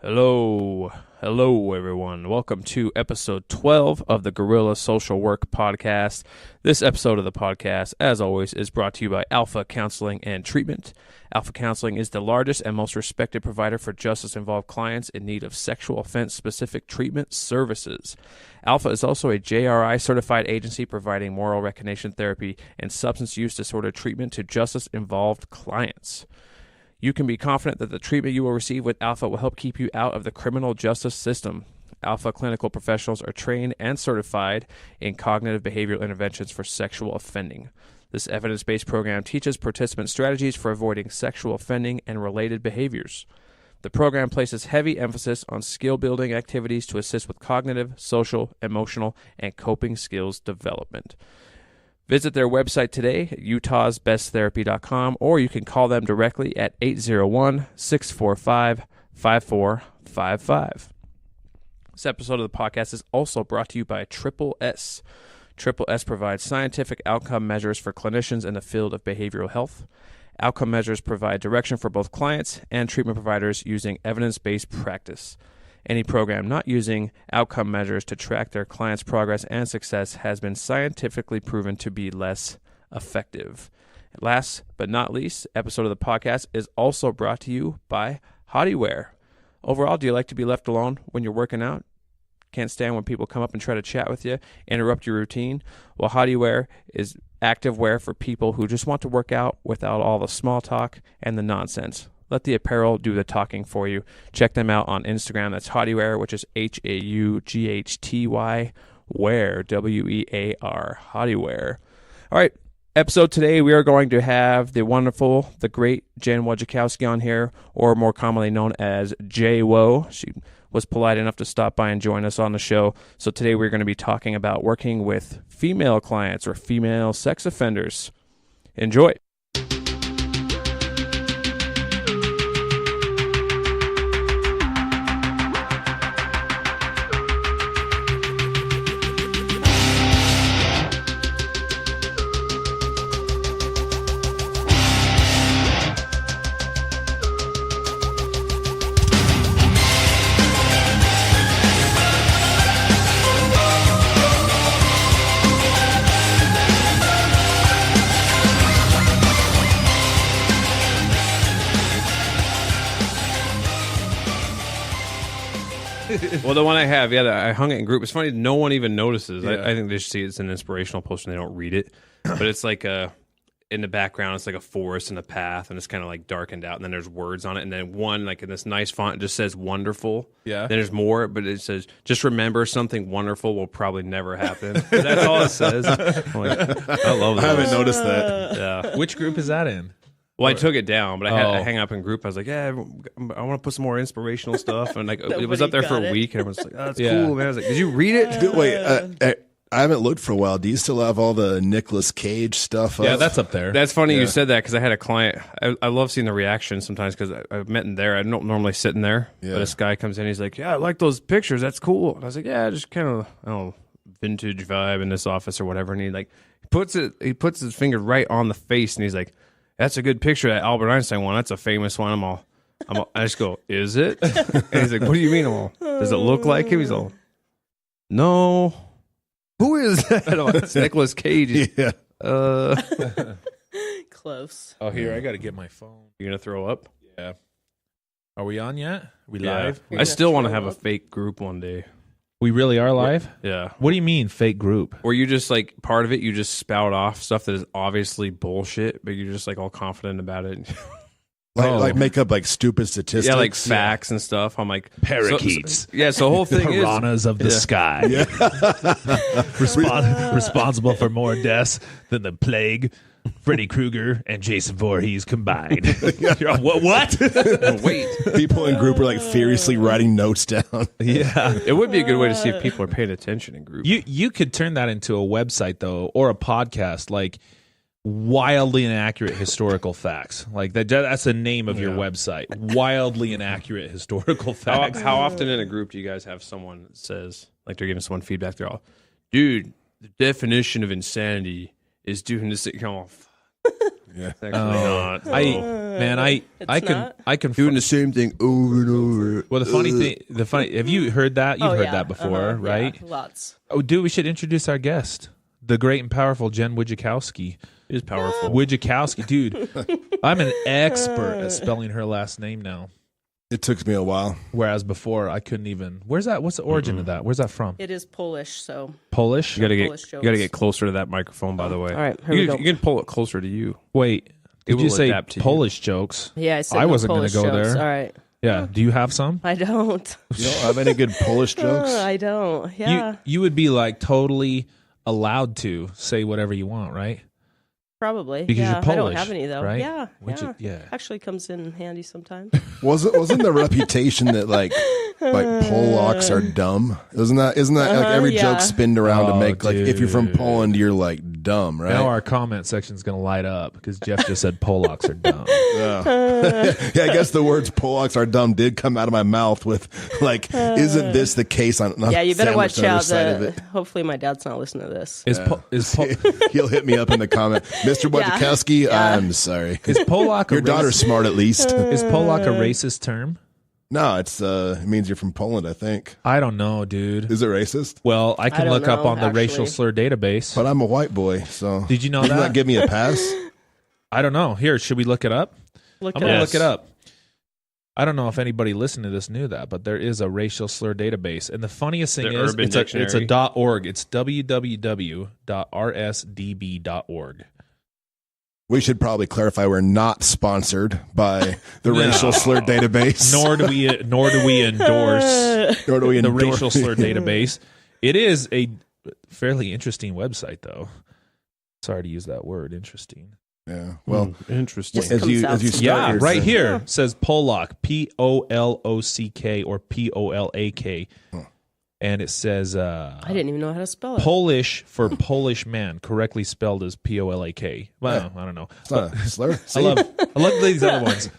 Hello everyone. Welcome to episode 12 of the Guerilla Social Work Podcast. This episode of the podcast, as always, is brought to you by Alpha Counseling and Treatment. Alpha Counseling is the largest and most respected provider for justice-involved clients in need of sexual offense-specific treatment services. Alpha is also a JRI-certified agency providing moral recognition therapy and substance use disorder treatment to justice-involved clients. You can be confident that the treatment you will receive with Alpha will help keep you out of the criminal justice system. Alpha clinical professionals are trained and certified in cognitive behavioral interventions for sexual offending. This evidence-based program teaches participants strategies for avoiding sexual offending and related behaviors. The program places heavy emphasis on skill-building activities to assist with cognitive, social, emotional, and coping skills development. Visit their website today, utahsbesttherapy.com, or you can call them directly at 801-645-5455. This episode of the podcast is also brought to you by Triple S. Triple S provides scientific outcome measures for clinicians in the field of behavioral health. Outcome measures provide direction for both clients and treatment providers using evidence-based practice. Any program not using outcome measures to track their clients' progress and success has been scientifically proven to be less effective. Last but not least, episode of the podcast is also brought to you by Hottiewear. Overall, do you like to be left alone when you're working out? Can't stand when people come up and try to chat with you, interrupt your routine? Well, Hottiewear is active wear for people who just want to work out without all the small talk and the nonsense. Let the apparel do the talking for you. Check them out on Instagram. That's Hottiewear, which is Haughty wear, W-E-A-R, Hottiewear. All right, episode today, we are going to have the wonderful, the great Jen Wojciechowski on here, or more commonly known as J-Wo. She was polite enough to stop by and join us on the show. So today we're going to be talking about working with female clients or female sex offenders. Enjoy. Well, the one I have, I hung it in group. It's funny, no one even notices. Yeah. I think they just see it's an inspirational post and they don't read it. But it's like in the background, it's like a forest and a path, and it's kind of like darkened out. And then there's words on it. And then one, like in this nice font, it just says wonderful. Yeah. Then there's more, but it says, just remember something wonderful will probably never happen. That's all it says. I love that. I haven't noticed that. Yeah. Which group is that in? Well, I took it down, but I hang up in group. I was like, I want to put some more inspirational stuff. And like it was up there for a week, and everyone's like, that's cool, man. I was like, did you read it? Wait, I haven't looked for a while. Do you still have all the Nicolas Cage stuff up? Yeah, that's up there. That's funny you said that, because I had a client. I love seeing the reaction sometimes, because I've met in there. I don't normally sit in there. Yeah. But this guy comes in, he's like, I like those pictures. That's cool. And I was like, just kind of, I don't know, vintage vibe in this office or whatever. And he puts his finger right on the face, and he's like, that's a good picture, that Albert Einstein one. That's a famous one. I just go, is it? And he's like, what do you mean? Does it look like him? He's all, no. Who is that? It's Nicolas Cage. Yeah. Close. Oh, here, I got to get my phone. You gonna throw up? Yeah. Are we on yet? Are we live? I still want to have a fake group one day. We really are live? Yeah. What do you mean, fake group? Where you just, like, part of it, you just spout off stuff that is obviously bullshit, but you're just, like, all confident about it. Like make up, like, stupid statistics. Yeah, like facts and stuff. I'm like... Parakeets. So the whole thing is... Piranhas of the sky. Yeah. Responsible for more deaths than the plague, Freddy Krueger, and Jason Voorhees combined. What? Wait. People in group are, like, furiously writing notes down. Yeah. It would be a good way to see if people are paying attention in group. You could turn that into a website, though, or a podcast, like... Wildly inaccurate historical facts. Like that's the name of your website. Wildly inaccurate historical facts. How often in a group do you guys have someone that says, like, they're giving someone feedback, they're all, dude, the definition of insanity is doing this. Yeah. It's actually not. I can Doing the same thing over and over. Well, the funny have you heard that? You've heard that before, right? Yeah, lots. Oh, dude, we should introduce our guest, the great and powerful Jen Wojciechowski. It is powerful. Wojciechowski, dude. I'm an expert at spelling her last name now. It took me a while. Whereas before, I couldn't even. Where's that? What's the origin of that? Where's that from? It is Polish, so Polish? You gotta Polish get jokes. closer to that microphone. By the way, all right, here we go. You can pull it closer to you. Wait, It did you will say adapt to you. Polish jokes? Yeah, I said I no wasn't gonna Polish go jokes. there. All right, Yeah. Do you have some? I don't. You don't have any good Polish jokes? I don't. Yeah, You would be like totally allowed to say whatever you want, right? probably. Because yeah, you're Polish, I don't have any though. right? Yeah, Yeah. Actually, comes in handy sometimes. Wasn't the reputation that like Polacks are dumb? Isn't that like every yeah. joke spinned around to Oh, make like if you're from dude. Poland you're like dumb, right? Now our comment section is going to light up because Jeff just said Polacks are dumb. Yeah, I guess the words Polacks are dumb did come out of my mouth with like, isn't this the case on? Yeah, you better sandwiched watch on the other out. side of it. Hopefully, my dad's not listening to this. He'll hit me up in the comment, Mr. Wojciechowski. Yeah. I'm sorry. Is Polak Your daughter's smart at least. Is Polak a racist term? No, it means you're from Poland, I think. I don't know, dude. Is it racist? Well, I can don't look up know, on the racial actually. slur database. But I'm a white boy, so Did you know Did that? you not give me a pass? I don't know. Here, should we look it up? Look I'm at going to us. look it up. I don't know if anybody listening to this knew that, but there is a racial slur database. And the funniest thing The is, Urban it's a Dictionary. .org. It's www.rsdb.org. We should probably clarify we're not sponsored by the racial slur database. Nor do we endorse Nor do we the endorse- racial slur database. It is a fairly interesting website, though. Sorry to use that word, interesting. Yeah. Well, interesting. Just as you comes out start Yeah, your right thing- here says Polak, P-O-L-O-C-K or P-O-L-A-K. And it says I didn't even know how to spell it. Polish for Polish man, correctly spelled as P-O-L-A-K. Well, I don't know. It's not a slur. I See? love these other ones.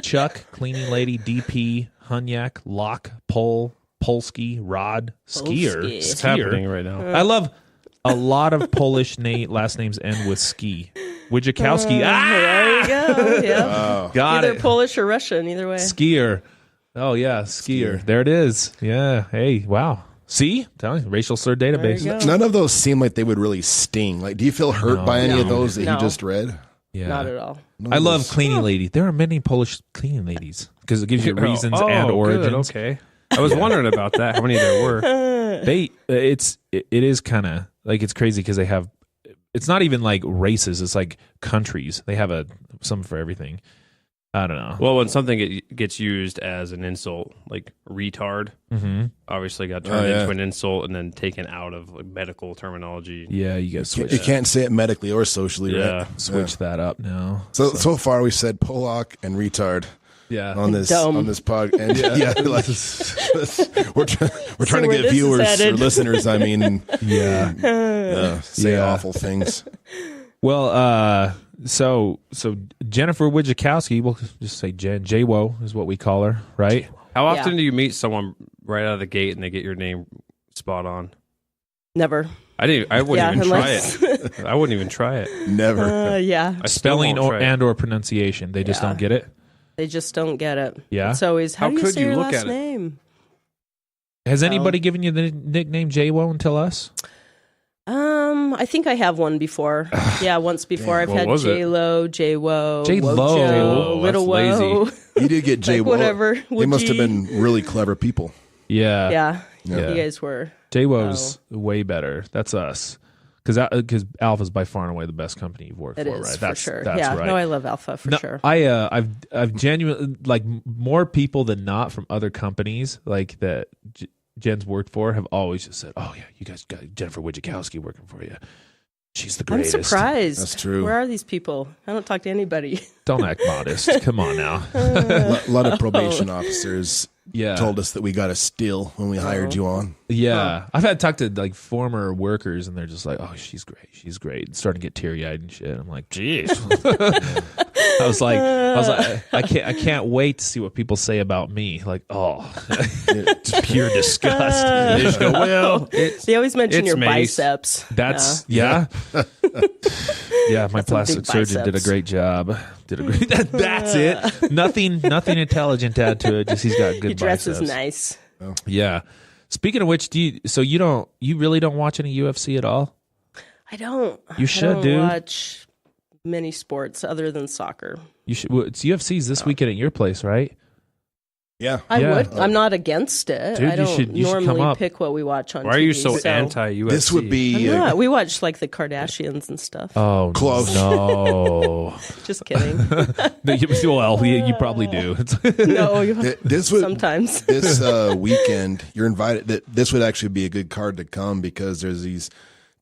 Chuck, cleaning lady, DP, Hunyak, Lock, Pol, Polski, Rod, Skier. Polski. It's Skier. happening right now. I love a lot of Polish last names end with ski. Wojciechowski. There you go. Yeah. Oh. Got Either it. Polish or Russian, either way. Skier. Oh, yeah, skier. There it is. Yeah. Hey, wow. See? Telling you, racial slur database. There you go. None of those seem like they would really sting. Like, do you feel hurt by any of those that you No. just read? Yeah. Not at all. I love cleaning lady. There are many Polish cleaning ladies because it gives you reasons and origins. Good, okay. I was wondering about that. How many there were? It is kind of like it's crazy because they have. It's not even like races. It's like countries. They have some for everything. I don't know. Well, when something gets used as an insult, like retard, obviously got turned into an insult and then taken out of like, medical terminology. Yeah, you got to switch. You can't say it medically or socially, Yeah. right? switch that up now. So far we said Polak and retard Yeah. on this Dumb. pod, and like we're trying to where get this is viewers or headed. listeners. I mean, say Yeah. awful things. Well, so Jennifer Wojciechowski, we'll just say Jen. J-Wo is what we call her, right? How often Yeah. do you meet someone right out of the gate and they get your name spot on? Never. I wouldn't Yeah, even unless- try it. I wouldn't even try it. Never. Yeah. I still Spelling won't try it. or pronunciation. They just Yeah. don't get it. They just don't get it. Yeah? It's always, how How do you could say you your look last at it? name? Has anybody given you the nickname J-Wo until us? I think I have one before. Yeah, once before. I've What had was it? J-Lo, J-Wo, J-Lo. Wojo, Little That's Wo. lazy. You did get Jay. Like whatever. They must have Woody. been really clever people. Yeah. Yeah. Yeah. You guys were. J-Wo's way better. That's us. Because Alpha's by far and away the best company you've worked It for, is, right? for That's, sure. That's Yeah, right. no, I love Alpha for No, sure. I've genuinely like more people than not from other companies like that Jen's worked for have always just said, "Oh yeah, you guys got Jennifer Wojciechowski working for you. She's the I'm greatest." surprised. That's true. Where are these people? I don't talk to anybody. Don't act modest. Come on now. A lot of probation officers told us that we got a steal when we hired you on. Yeah. I've had talked to like former workers and they're just like, oh, she's great. And starting to get teary eyed and shit. I'm like, geez. I was like, I can't wait to see what people say about me. Like, just pure disgust. They just go, well, They always mention your Mace. biceps. That's my Got some plastic big surgeon did a biceps. great job. That's it. Nothing intelligent to add to it. Just he's got good Your dress biceps. is nice. Yeah. Speaking of which, you really don't watch any UFC at all? I don't. You should, I don't dude. watch many sports other than soccer. You should. Well, it's UFC's this weekend at your place, right? Yeah. I Yeah. would. I'm not against it. Dude, I don't you should come normally up. pick what we watch on why are you TV, so anti-UFC? This would be I'm not. We watch like the Kardashians and stuff. Oh, Close. No. Just kidding. No, you probably do. No, this would sometimes. this weekend you're invited. This would actually be a good card to come because there's these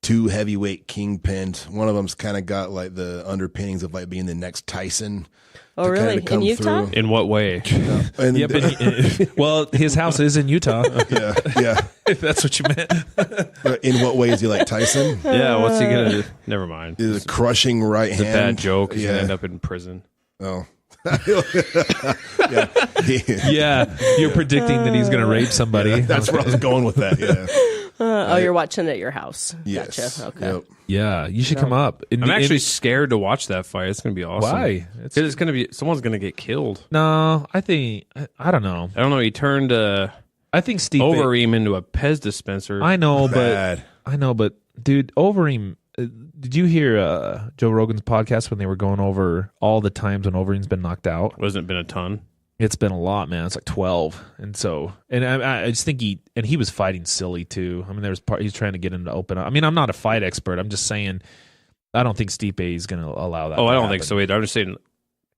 two heavyweight kingpins. One of them's kind of got like the underpinnings of like being the next Tyson. Oh, to really? kinda come In Utah? through. In what way? And Yep. Well, his house is in Utah. yeah. If that's what you meant. But in what way is he like Tyson? Yeah, what's he gonna do? Never mind. Is a crushing right It's a hand. bad joke. He's Yeah. gonna end up in prison. Oh. Yeah. Yeah, you're predicting that he's going to rape somebody. That's where I was going with that. Yeah. You're watching it at your house. Yes. Gotcha. Okay. Yep. Yeah, you should come up. I'm actually scared to watch that fight. It's gonna be awesome. Why? Because it's gonna be someone's gonna get killed. No, I think I don't know. I don't know. He turned I think Steve Overeem into a Pez dispenser. I know, Bad. but dude, Overeem. Did you hear Joe Rogan's podcast when they were going over all the times when Overeem's been knocked out? Wasn't been a ton. It's been a lot, man. It's like 12, and so, and I just think he was fighting silly too. I mean, he's trying to get him to open up. I mean, I'm not a fight expert. I'm just saying, I don't think Stipe is going to allow that. Oh, to I don't happen. think so either. I'm just saying,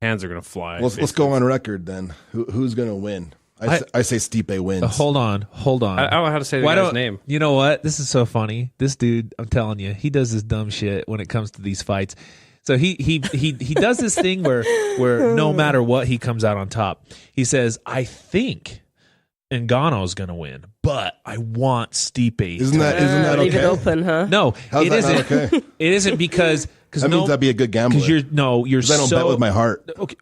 hands are gonna fly. Let's go on record then. Who's going to win? I say Stipe wins. Hold on. I don't know how to say the guy's name. You know what? This is so funny. This dude, I'm telling you, he does this dumb shit when it comes to these fights. So he does this thing where no matter what, he comes out on top. He says, I think Ngannou's going to win, but I want Stipe. Isn't that Leave it okay? open, huh? No, How's it that isn't. not okay? It isn't because That means I'd be a good gambler. Because you're 'Cause I don't so bet with my heart. Okay,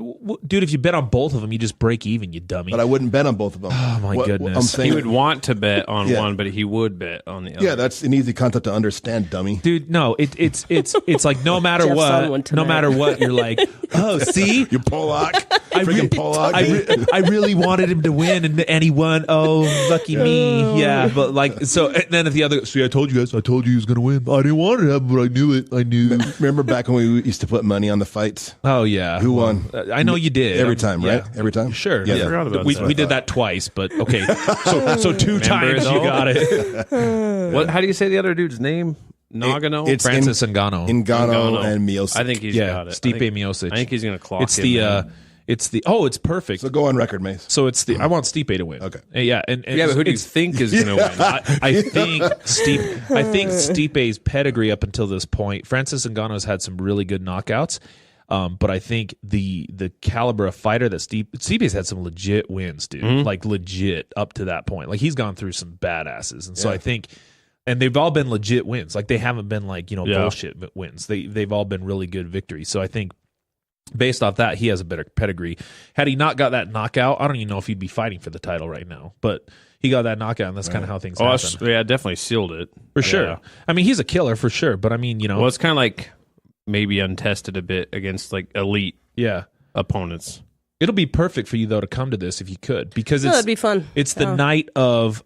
dude. If you bet on both of them, you just break even. You dummy. But I wouldn't bet on both of them. Oh, my goodness. I'm saying, He would want to bet on Yeah. one, but he would bet on the other. yeah, that's an easy concept to understand, dummy. Dude, no, it's like no matter Jeff's on one what, tonight. no matter what, you're like, oh, see, You Pollock. I Freaking Pollock. I really wanted him to win, and he won. Oh, lucky me. Yeah, but like, so, and then at the other, see, I told you guys, I told you he was going to win. I didn't want it to happen, but I knew it. I knew. Remember back when we used to put money on the fights? Oh, yeah. Who won? I know you did. Every time, right? Yeah. Every time? Sure. Yeah. I forgot about We, that. we did that twice, but okay. So 2 times though? you got it. What? How do you say the other dude's name? Nagano? It's Francis Ngannou. Ngannou and Miocic. I think he's Yeah, got it. Stipe I think, Miocic. I think he's going to clock It's him the in. it's perfect. So go on record, Mace. So it's the I want Stipe to win. Okay. Yeah, and Yeah, but who do you it's- think is going to win? I think Stipe's pedigree up until this point, Francis Ngannou's had some really good knockouts. But I think the caliber of fighter that Stipe's had some legit wins, dude. Like legit up to that point. Like he's gone through some badasses. And so I think and they've all been legit wins. Like they haven't been like, bullshit wins. They've all been really good victories. So I think based off that, he has a better pedigree. Had he not got that knockout, I don't even know if he'd be fighting for the title right now. But he got that knockout, and that's kind of how things happen. Yeah, definitely sealed it. For sure. Yeah. I mean, he's a killer for sure. But I mean, Well, it's kind of like maybe untested a bit against like elite yeah. opponents. It'll be perfect for you though to come to this if you could, because that'd be fun. It's the night of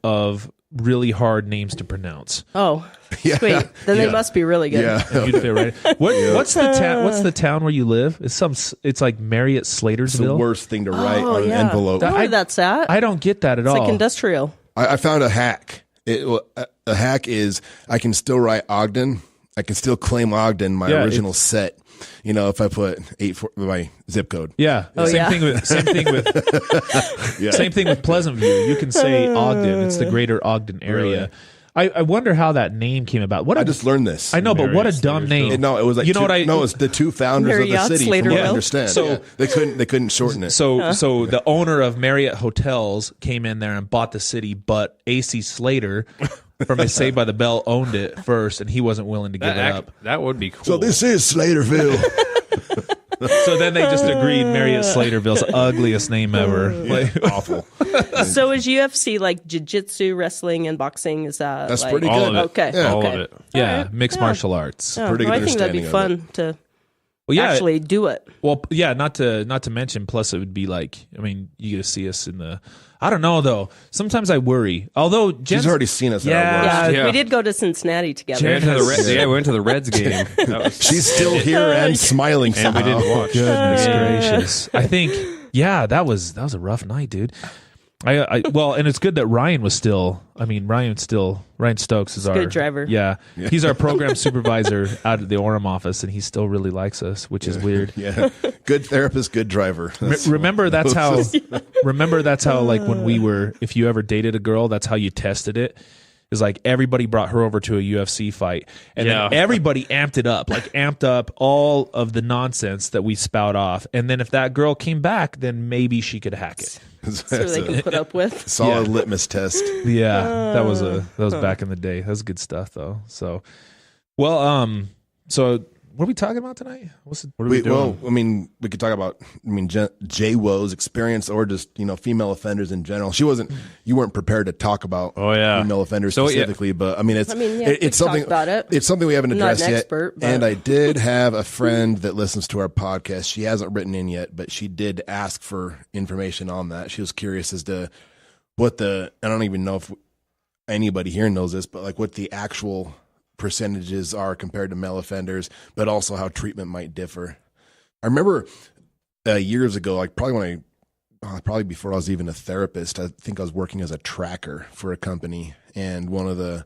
really hard names to pronounce. Oh, Yeah. sweet. Then they must be really good. Yeah. You'd fit right. What's the town where you live? It's like Marriott It's the Slatersville. worst thing to write Oh, on an yeah. envelope. I know where that's at. I don't get that at It's all. like industrial. I found a hack. A hack is I can still write Ogden. I can still claim Ogden, my Yeah, original set. If I put my zip code. Yeah. Oh, same yeah. thing with Yeah. Same thing with Pleasant View. You can say Ogden. It's the greater Ogden area. Really? I wonder how that name came about. I just learned this. I know, but what a dumb name. It was like it was the two founders of the Marriott, city. Slater From what I Will. understand, So- they couldn't shorten it. So the owner of Marriott Hotels came in there and bought the city, but AC Slater from his Saved by the Bell owned it first, and he wasn't willing to give it up. That would be cool. So this is Slaterville. So then they just agreed Marriott Slaterville's ugliest name ever. Like, Awful. So is UFC like jiu-jitsu, wrestling, and boxing? Is that That's like, pretty all good. of it. Okay. Yeah. all okay. of it. yeah, Alright. mixed martial arts. Oh, Pretty good I think that'd be understanding fun to Well, yeah, actually do it. well, yeah. Not to mention. Plus, it would be like. I mean, you get to see us in the. I don't know though. Sometimes I worry. Although Jen's She's already seen us. Yeah. At our worst. Yeah, Yeah. we did go to Cincinnati together. Jen has- We went to the Reds game. That was, She's still here and smiling and we somehow. didn't watch. Goodness Yeah. gracious! I think, yeah, that was a rough night, dude. Well, and it's good that Ryan was still. I mean, Ryan Stokes is our good driver. Yeah, he's our program supervisor out at the Orem office, and he still really likes us, which is weird. Yeah, good therapist, good driver. Remember that's how. Remember that's how. Like when we were, if you ever dated a girl, that's how you tested it. Is like everybody brought her over to a UFC fight, and Yeah. then everybody amped up all of the nonsense that we spout off, and then if that girl came back, then maybe she could hack it. so they can put up with. Solid Yeah. litmus test. Yeah, that was back in the day. That was good stuff though. So, well, so what are we talking about tonight? What are we doing? Well, I mean, we could talk about, J-Wo's experience or just, female offenders in general. You weren't prepared to talk about female offenders specifically, but I mean, it's we something, talked about it. it's something we haven't I'm not addressed an yet. expert, but- And I did have a friend that listens to our podcast. She hasn't written in yet, but she did ask for information on that. She was curious as to what I don't even know if anybody here knows this, but like what the actual percentages are compared to male offenders, but also how treatment might differ. I remember years ago, like probably before I was even a therapist, I think I was working as a tracker for a company, and one of the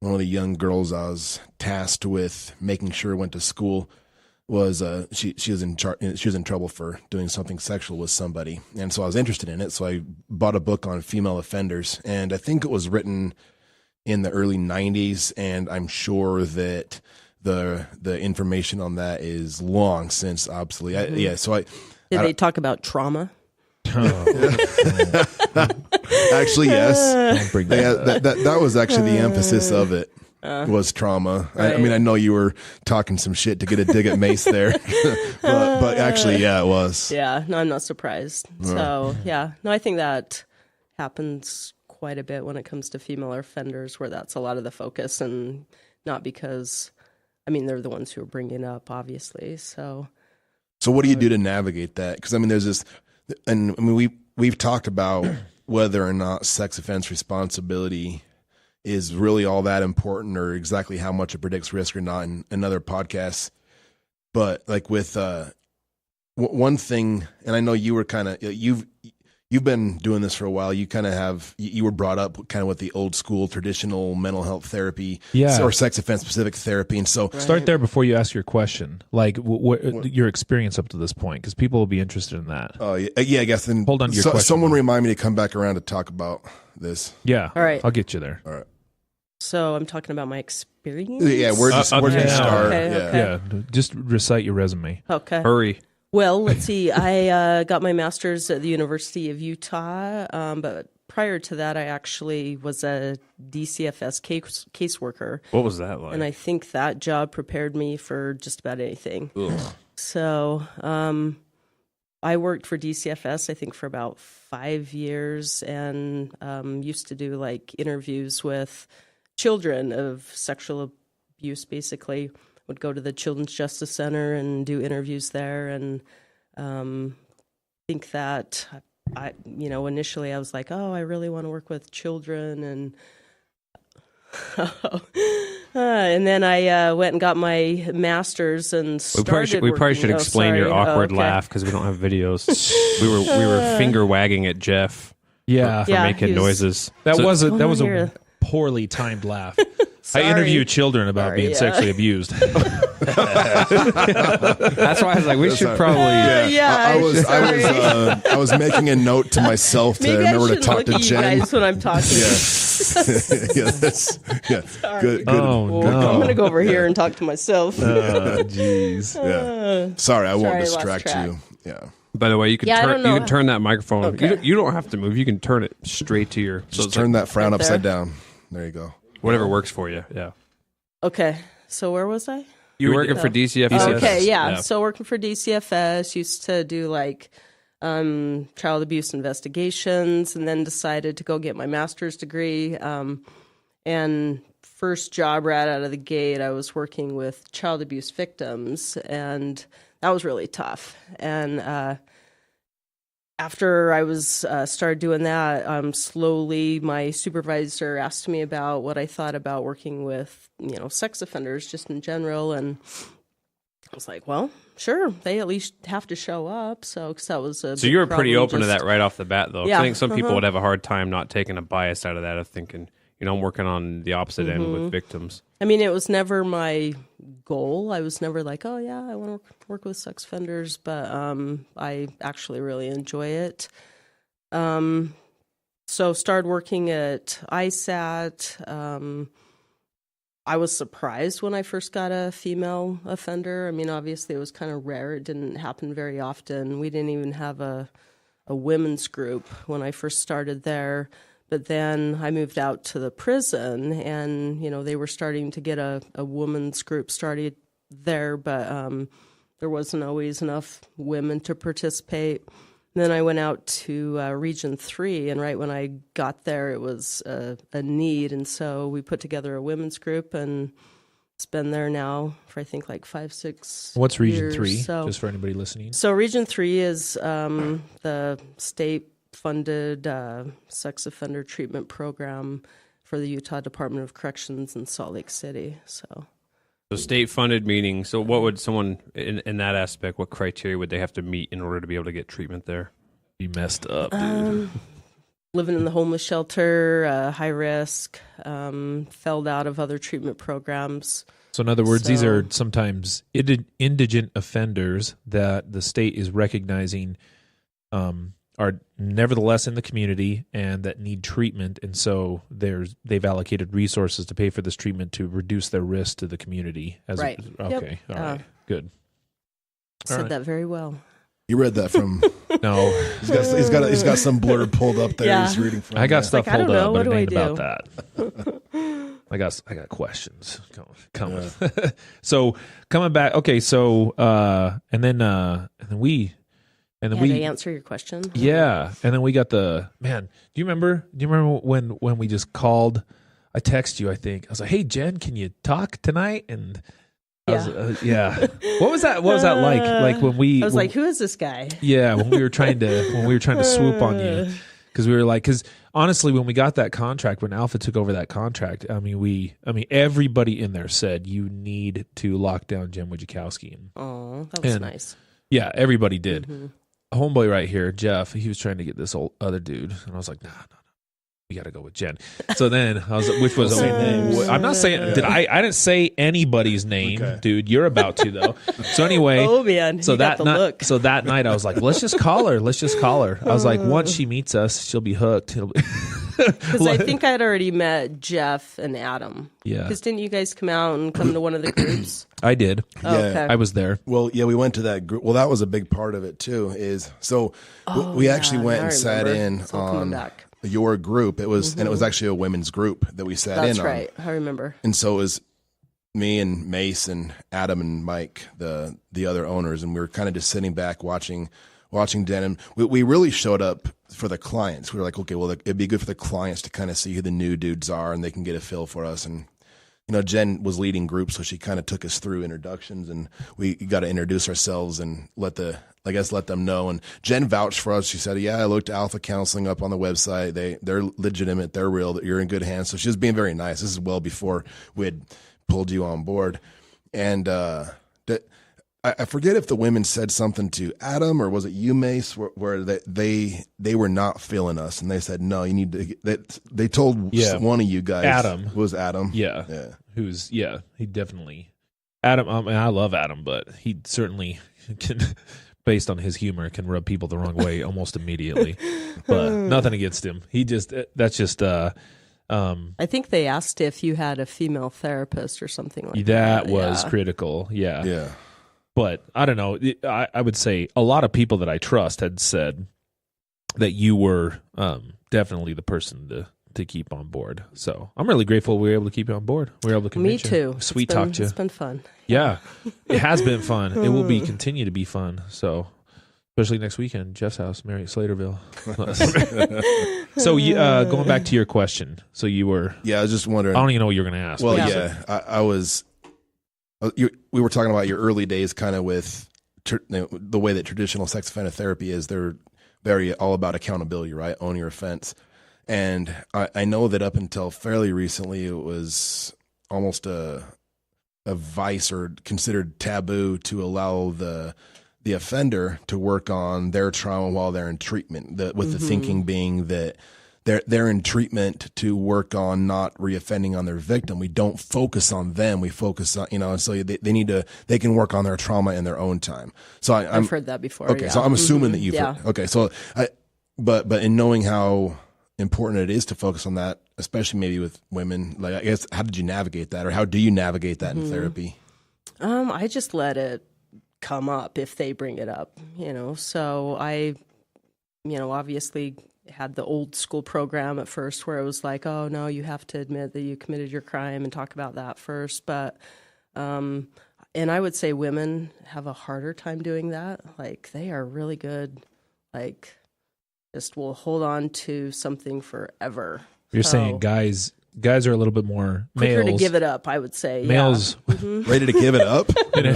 young girls I was tasked with making sure went to school was she was in trouble for doing something sexual with somebody, and so I was interested in it. So I bought a book on female offenders, and I think it was written in the early 90s, and I'm sure that the information on that is long since obsolete. Did they talk about trauma? Actually, yes. Don't bring that up. That was actually the emphasis of it. Was trauma. I mean, I know you were talking some shit to get a dig at Mace there, but actually, yeah, it was. Yeah, no, I'm not surprised. So, yeah, no, I think that happens quite a bit when it comes to female offenders, where that's a lot of the focus, and not because, I mean, they're the ones who are bringing it up, obviously. So what do you do to navigate that? Because I mean, there's this, and I mean, we've talked about whether or not sex offense responsibility is really all that important, or exactly how much it predicts risk or not in other podcasts. But like with one thing, and I know you were kind of you've been doing this for a while. You kind of you were brought up kind of with the old school traditional mental health therapy, or sex offense specific therapy, and so Start there before you ask your question. Like what your experience up to this point, because people will be interested in that. Oh yeah, I guess. Then Hold on to your question. Someone remind me to come back around to talk about this. Yeah. All right. I'll get you there. All right. So I'm talking about my experience? Yeah, where up do you to now. start? Okay, Yeah. okay. Yeah. Just recite your resume. Okay. Hurry. Well, let's see. I got my master's at the University of Utah, but prior to that, I actually was a DCFS caseworker. What was that like? And I think that job prepared me for just about anything. Ugh. So I worked for DCFS, I think, for about 5 years, and used to do like interviews with children of sexual abuse, basically. Would go to the Children's Justice Center and do interviews there, and think that initially I was like, oh, I really want to work with children, and then I went and got my master's and started. We probably should working. explain your awkward okay. laugh, because we don't have videos. we were finger wagging at Jeff Yeah. for Yeah, making he was- noises. That So- was a Going that on was a here. poorly timed laugh. Sorry. I interview children about Sorry, being yeah. sexually abused. That's why I was like, we should probably. I was making a note to myself to Maybe remember I to talk look to at you Jen. guys when I'm talking. Good. Oh, Well, no. I'm gonna go over here and talk to myself. Jeez. Yeah. Sorry, I won't Sorry, I lost distract track. you. Yeah. By the way, you can Yeah, I turn don't know. you can turn that microphone. Okay. You don't have to move. You can turn it straight to your. Just it's turn like that frown Right there. upside down. There you go. whatever works for you. Yeah. Okay, so where was I? You're working for DCFS. Okay, yeah. So working for DCFS, used to do like child abuse investigations, and then decided to go get my master's degree. And first job right out of the gate, I was working with child abuse victims, and that was really tough. And after I was started doing that, slowly my supervisor asked me about what I thought about working with, sex offenders just in general, and I was like, well, sure, they at least have to show up. So, cause that was a So you were big pretty problem, open to that right off the bat, though. 'Cause Yeah. I think some people would have a hard time not taking a bias out of that, of thinking, I'm working on the opposite end with victims. I mean, it was never my goal. I was never like, oh yeah, I want to work with sex offenders, but I actually really enjoy it. So started working at ISAT. I was surprised when I first got a female offender. I mean, obviously it was kind of rare. It didn't happen very often. We didn't even have a women's group when I first started there. But then I moved out to the prison, and, they were starting to get a women's group started there, but there wasn't always enough women to participate. And then I went out to Region 3, and right when I got there, it was a need. And so we put together a women's group, and it's been there now for, I think, like 5-6 What's Region years. 3, So, just for anybody listening? so Region 3 is the state-funded sex offender treatment program for the Utah Department of Corrections in Salt Lake City. So state funded meaning, so what would someone in that aspect, what criteria would they have to meet in order to be able to get treatment there? You messed up, dude. living in the homeless shelter, high risk, felled out of other treatment programs. So in other words, these So- are sometimes indigent offenders that the state is recognizing are nevertheless in the community and that need treatment, and so they've allocated resources to pay for this treatment to reduce their risk to the community. Right. Okay. Yep. All right. Good. Said right. that very well. You read that from? No, he's got some blurb pulled up there. Yeah. He's reading from. I got yeah. stuff like, I don't pulled know, up, what but it do I ain't about that. I got questions coming. So coming back. Okay. So and then we. And then Yeah, we to answer your question. Yeah, and then we got the man. Do you remember when we just called? I text you. I think I was like, "Hey Jen, can you talk tonight?" And I was, yeah. What was that? What was that like? Like when we? I was like, who is this guy? Yeah, when we were trying to swoop on you, because honestly, when we got that contract, when Alpha took over that contract, I mean everybody in there said you need to lock down Jen Wojciechowski. Oh, that was And- nice. Yeah, everybody did. Mm-hmm. Homeboy right here, Jeff, he was trying to get this old other dude, and I was like, no, we got to go with Jen. So then I was, which was Say names. I'm not saying did I didn't say anybody's name, Okay. dude. You're about to though. So anyway, Oh man, so you got that the night, look. so that night I was like, let's just call her. I was like, once she meets us, she'll be hooked. Because I think I'd already met Jeff and Adam. Yeah, Because didn't you guys come out and come to one of the groups? I did. Oh, okay. I was there. Well, yeah, we went to that group. Well, that was a big part of it too. We actually went I and sat remember. in It's all coming on back. your group. It was and it was actually a women's group that we sat That's in on. right. I remember. And so it was me and Mace and Adam and Mike, the other owners, and we were kind of just sitting back watching Jen. And we really showed up for the clients. We were like, okay, well, it'd be good for the clients to kind of see who the new dudes are, and they can get a feel for us. And Jen was leading groups, so she kind of took us through introductions, and we got to introduce ourselves and let them know. And Jen vouched for us. She said, "Yeah, I looked Alpha Counseling up on the website. They're legitimate. They're real. That you're in good hands." So she was being very nice. This is well before we had pulled you on board. And I forget if the women said something to Adam or was it you, Mace, where they were not feeling us, and they said, no, you need to. They told one of you guys, Adam, was Adam, yeah, he definitely Adam. I mean, I love Adam, but he certainly can, based on his humor, can rub people the wrong way almost immediately. But nothing against him. That's just. I think they asked if you had a female therapist or something like that. That was critical. Yeah. Yeah. But I don't know. I would say a lot of people that I trust had said that you were definitely the person to keep on board. So I'm really grateful we were able to keep you on board. We were able to convince you. Me too. Sweet talk to you. It's been fun. Yeah. It has been fun. It will continue to be fun. So especially next weekend, Jeff's house, Mary Slaterville. So going back to your question. So you were. Yeah, I was just wondering. I don't even know what you were going to ask. Well, I was. We were talking about your early days, kind of with the way that traditional sex offender therapy is. They're very all about accountability, right? Own your offense. And I know that up until fairly recently, it was almost a vice or considered taboo to allow the offender to work on their trauma while they're in treatment. With the thinking being that they're in treatment to work on not reoffending on their victim. We don't focus on them. We focus on, and so they can work on their trauma in their own time. So I've heard that before. Okay. So I'm assuming that you've heard, okay. So but in knowing how important it is to focus on that, especially maybe with women, like, I guess, how did you navigate that, or how do you navigate that in therapy? I just let it come up if they bring it up, so I, obviously had the old school program at first where it was like, oh no, you have to admit that you committed your crime and talk about that first. But, and I would say women have a harder time doing that. Like, they are really good, like, just will hold on to something forever. You're saying guys are a little bit more quicker males, to give it up, I would say. Males ready to give it up in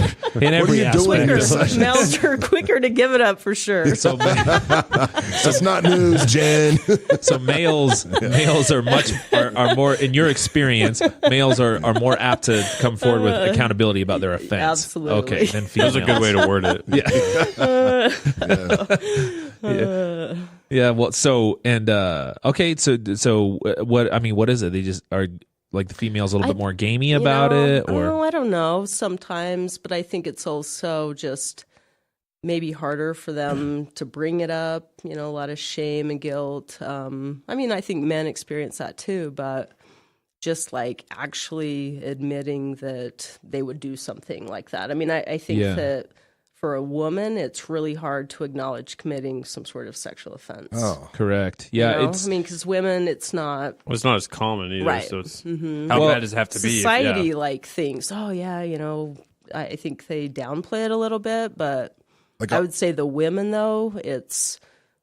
every aspect. Males are quicker to give it up for sure. So that's not news, Jen. So males are more, in your experience, males are more apt to come forward with accountability about their offense. Absolutely. Okay, then females. That's a good way to word it. Yeah. Yeah. Well, so okay. So what is it? They just are like the females a little bit more gamey about it, or I don't know. Sometimes, but I think it's also just maybe harder for them to bring it up. A lot of shame and guilt. I think men experience that too, but just like actually admitting that they would do something like that. I think that for a woman, it's really hard to acknowledge committing some sort of sexual offense. Oh, correct. Yeah, because women, it's not. Well, it's not as common either. Right. So it's how bad does it have to be? Society thinks, oh yeah, I think they downplay it a little bit, but I would say the women though, it's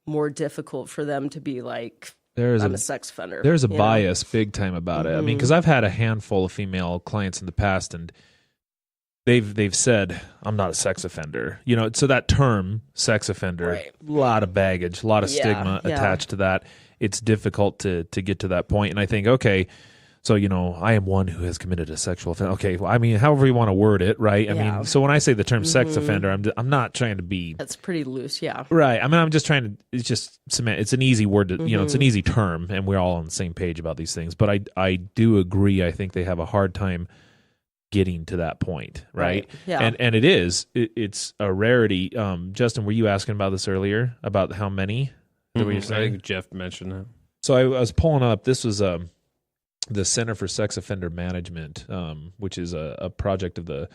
more difficult for them to be like, I'm a sex offender. There's a bias big time about it. Because I've had a handful of female clients in the past, and they've said, I'm not a sex offender. So that term, sex offender, a lot of baggage, a lot of stigma attached to that. It's difficult to get to that point. And I think, okay, so, I am one who has committed a sexual offense. Okay, well, however you want to word it, right? So when I say the term sex offender, I'm not trying to be... That's pretty loose, yeah. Right. I'm just trying to... It's just cement. It's an easy word to, it's an easy term, and we're all on the same page about these things. But I do agree. I think they have a hard time getting to that point, right? Yeah. And it's a rarity. Justin, were you asking about this earlier, about how many? That were you saying? I think Jeff mentioned that. So I was pulling up, this was the Center for Sex Offender Management, which is a project of the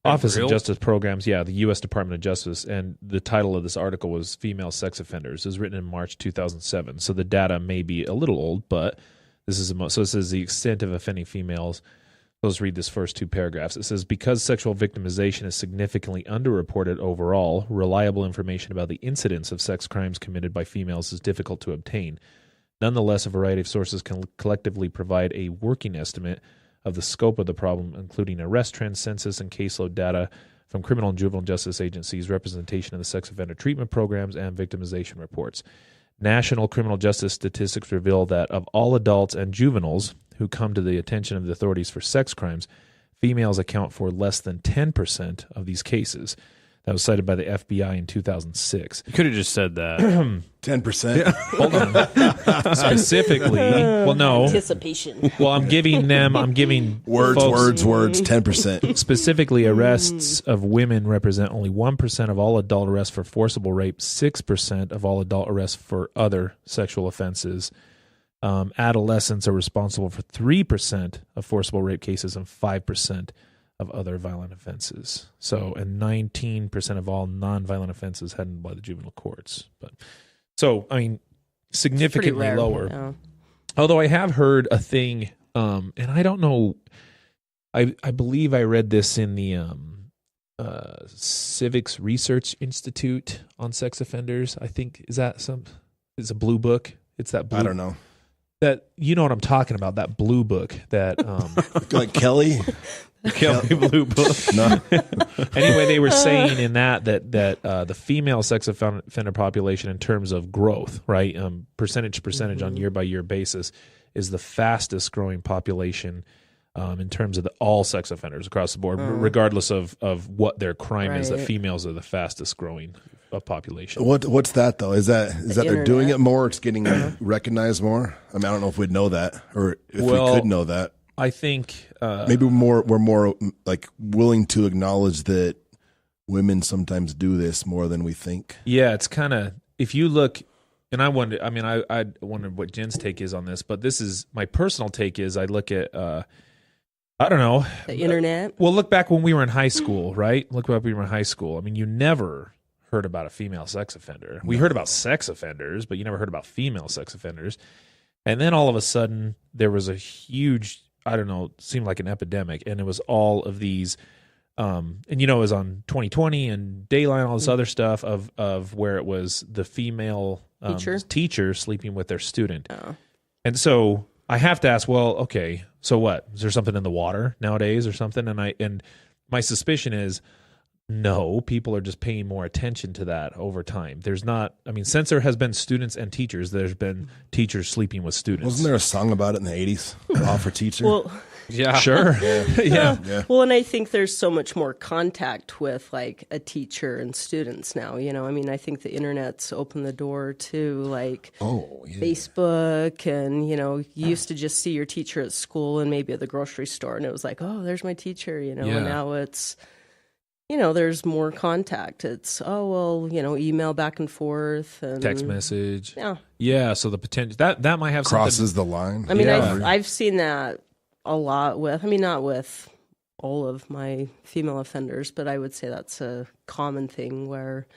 Office of Justice Programs, the U.S. Department of Justice, and the title of this article was Female Sex Offenders. It was written in March 2007, so the data may be a little old, but this is the extent of offending females. Let's read this first two paragraphs. It says, because sexual victimization is significantly underreported overall, reliable information about the incidence of sex crimes committed by females is difficult to obtain. Nonetheless, a variety of sources can collectively provide a working estimate of the scope of the problem, including arrest trends, census, and caseload data from criminal and juvenile justice agencies, representation of the sex offender treatment programs, and victimization reports. National criminal justice statistics reveal that of all adults and juveniles who come to the attention of the authorities for sex crimes, females account for less than 10% of these cases. That was cited by the FBI in 2006. You could have just said that. 10%. Hold on. Specifically, well, no. Anticipation. Well, I'm giving Words, folks, words, 10%. Specifically, arrests of women represent only 1% of all adult arrests for forcible rape, 6% of all adult arrests for other sexual offenses. Adolescents are responsible for 3% of forcible rape cases and 5% of other violent offenses. So, and 19% of all non-violent offenses handled by the juvenile courts. But so, I mean, significantly rare, lower. yeah. Although I have heard a thing, and I don't know, I believe I read this in the Civics Research Institute on sex offenders. I think, it's a blue book. It's that blue. I don't know. That, you know what I'm talking about, that blue book that Like Kelly? Kelly Blue Book. No. Anyway, they were saying in that the female sex offender population in terms of growth, right, percentage on year by year basis, is the fastest growing population in terms of all sex offenders across the board, regardless of what their crime is. That females are the fastest growing population. What's that though? Is that they're internet. doing it more? It's getting recognized more. I mean, I don't know if we'd know that, or if we could know that. I think Maybe we're more like willing to acknowledge that women sometimes do this more than we think. Yeah, it's kind of, if you look, and I wonder what Jen's take is on this, but this is my personal take. Is I look at I don't know, The internet. Well, look back when we were in high school, right? Look back when we were in high school. I mean, you never heard about a female sex offender. We heard about sex offenders, but you never heard about female sex offenders. And then all of a sudden, there was a huge, I don't know, seemed like an epidemic, and it was all of these, and it was on 2020 and Dayline, all this other stuff of where it was the female teacher sleeping with their student. Oh. And so I have to ask, well, okay, so what? Is there something in the water nowadays or something? And my suspicion is, no, people are just paying more attention to that over time. There's not, I mean, since there has been students and teachers, there's been teachers sleeping with students. Wasn't there a song about it in the 80s? All for teacher? Well, Yeah. Sure. Yeah. well, and I think there's so much more contact with like a teacher and students now. I mean, I think the internet's opened the door to like Facebook, and you used to just see your teacher at school and maybe at the grocery store, and it was like, oh, there's my teacher. And now it's, there's more contact. It's, email back and forth and Text message. Yeah. Yeah. So the potential that might have crosses something. the line. I mean, Yeah. I've seen that a lot with, not with all of my female offenders, but I would say that's a common thing where,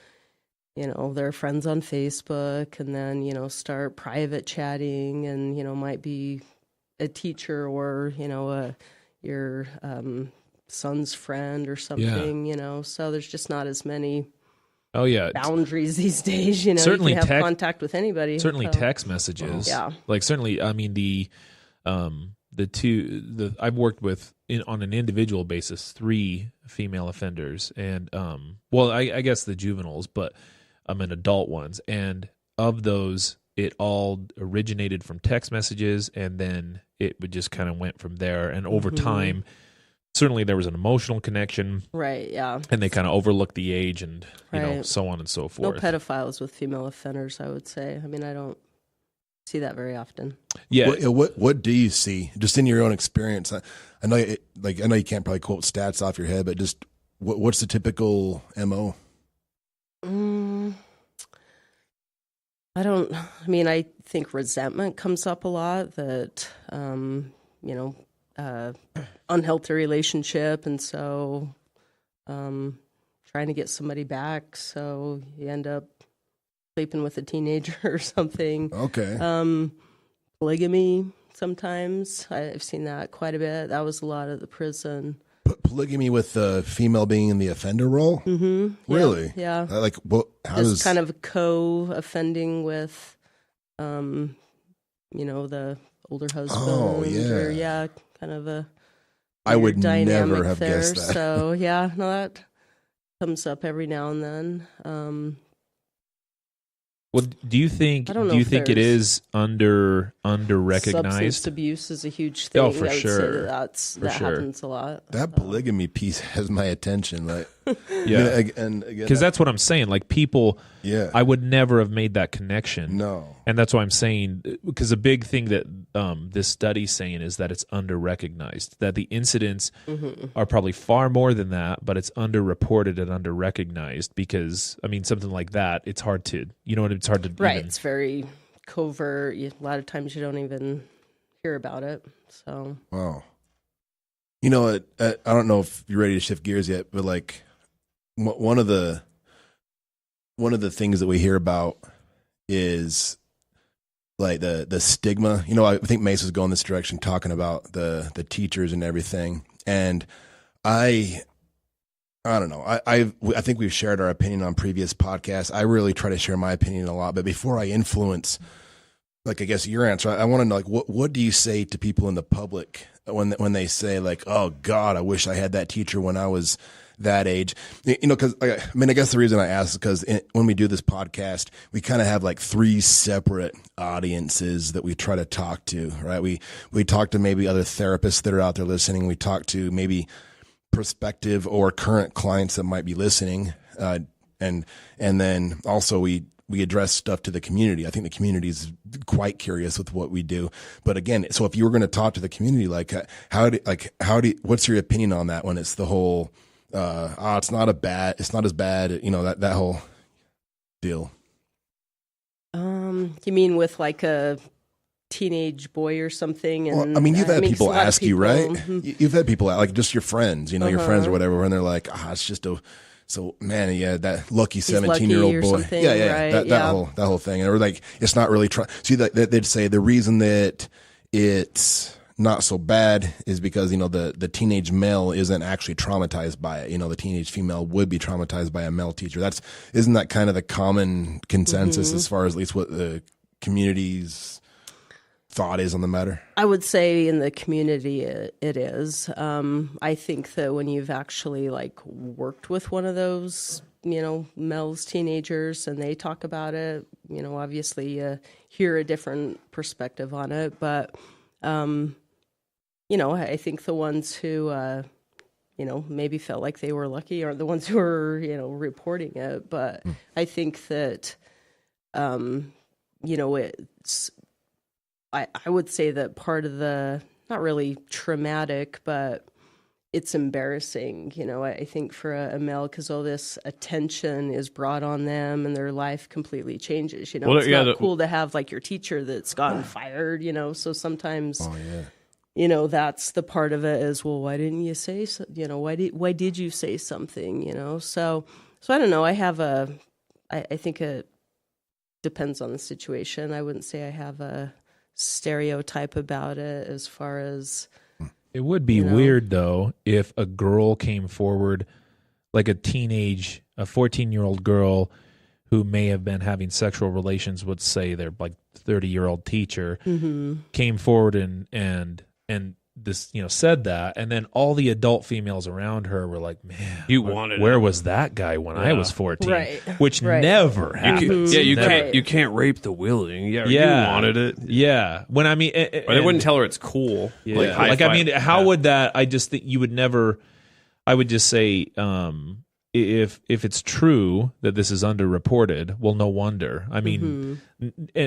they're friends on Facebook and then, start private chatting and, might be a teacher or, your son's friend or something, so there's just not as many boundaries these days. Certainly you can have contact with anybody. Certainly so. text messages. Yeah. Like certainly, I mean, I've worked with on an individual basis 3 female offenders, and I guess the juveniles, but an adult ones, and of those, it all originated from text messages, and then it would just kind of went from there, and over time, certainly there was an emotional connection, right? Yeah, and they kind of overlooked the age, and right. So on and so No forth. pedophiles with female offenders, I would say. I mean, I don't see that very often. Yeah. What do you see just in your own experience? I know you can't probably quote stats off your head, but just what's the typical MO? I think resentment comes up a lot, that, unhealthy relationship. And so, trying to get somebody back. So you end up sleeping with a teenager or something. Okay. Polygamy. Sometimes I've seen that quite a bit. That was a lot at the prison. Polygamy with the female being in the offender role? Mm-hmm. Really? Yeah. How Just does kind of co-offending with, the older husband. Oh, yeah. Or, kind of a I would dynamic never have there. guessed that. So, that comes up every now and then. Well, do you think I don't know it if is under recognized? Substance abuse is a huge thing. Oh, for I would sure. Say that happens a lot. That polygamy piece has my attention. Like, Yeah, and again, because that's what I'm saying. Like people, yeah, I would never have made that connection. no, And that's why I'm saying, because a big thing that this study's saying is that it's under-recognized, that the incidents are probably far more than that, but it's under-reported and under-recognized because, I mean, something like that, it's hard to, it's hard to Right. even- It's very covert. A lot of times you don't even hear about it. So, wow. You know, I don't know if you're ready to shift gears yet, but like one of the things that we hear about is like the stigma. You know, I think Mesa's going this direction, talking about the teachers and everything. And I don't know. I think we've shared our opinion on previous podcasts. I really try to share my opinion a lot, but before I influence, like, I guess your answer, I want to know, like, what do you say to people in the public when they say, like, oh God, I wish I had that teacher when I was that age? Because I guess the reason I ask is because when we do this podcast, we kind of have like three separate audiences that we try to talk to, right? We talk to maybe other therapists that are out there listening. We talk to maybe prospective or current clients that might be listening, and then also we address stuff to the community. I think the community is quite curious with what we do. But again, so if you were going to talk to the community, like what's your opinion on that when it's the whole it's not as bad, that whole deal? you mean with like a teenage boy or something? And Well, I mean, you've had people ask you, right? Mm-hmm. You've had people, like, just your friends, your friends or whatever, and they're like, it's just so man, yeah, that lucky 17-year-old boy, something, yeah, right? that whole thing, and we're like, it's not really see that they'd say the reason that it's not so bad is because the teenage male isn't actually traumatized by it. The teenage female would be traumatized by a male teacher. Isn't that kind of the common consensus as far as at least what the community's thought is on the matter? I would say in the community it is. I think that when you've actually like worked with one of those, males, teenagers, and they talk about it, obviously you hear a different perspective on it. But, I think the ones who, maybe felt like they were lucky are the ones who are, reporting it. But I think that, it's, I would say that part of the, not really traumatic, but it's embarrassing, I think for a male, because all this attention is brought on them and their life completely changes. It's not cool to have like your teacher that's gotten fired, so sometimes, that's the part of it is, well, why didn't you say so? Why did you say something, so I don't know. I think it depends on the situation. I wouldn't say I have a stereotype about it as far as it would be weird though if a girl came forward, like a 14-year-old girl who may have been having sexual relations with, say, their like 30-year-old teacher, came forward and this said that, and then all the adult females around her were like, man, where was that guy when I was 14? Right. Which never happens. You can't rape the willing. You wanted it. Yeah. When I mean, or they wouldn't tell her it's cool. Yeah. How would that? I just think you would never. I would just say, if it's true that this is underreported, well, no wonder. I mean,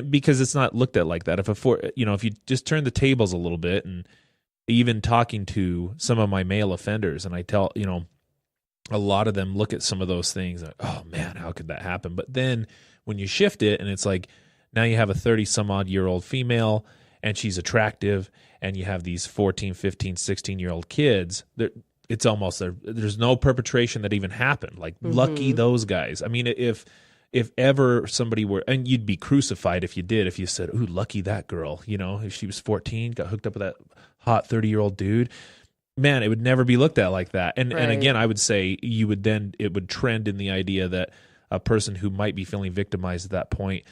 because it's not looked at like that. If you just turn the tables a little bit, and even talking to some of my male offenders, and I tell, a lot of them look at some of those things like, oh man, how could that happen? But then when you shift it and it's like, now you have a 30-some-odd-year-old female and she's attractive, and you have these 14, 15, 16-year-old kids, it's almost there's no perpetration that even happened. Like, lucky those guys. I mean, if ever somebody were, and you'd be crucified if you did, if you said, ooh, lucky that girl, if she was 14, got hooked up with that hot 30-year-old dude, man, it would never be looked at like that. And again, I would say it would trend in the idea that a person who might be feeling victimized at that point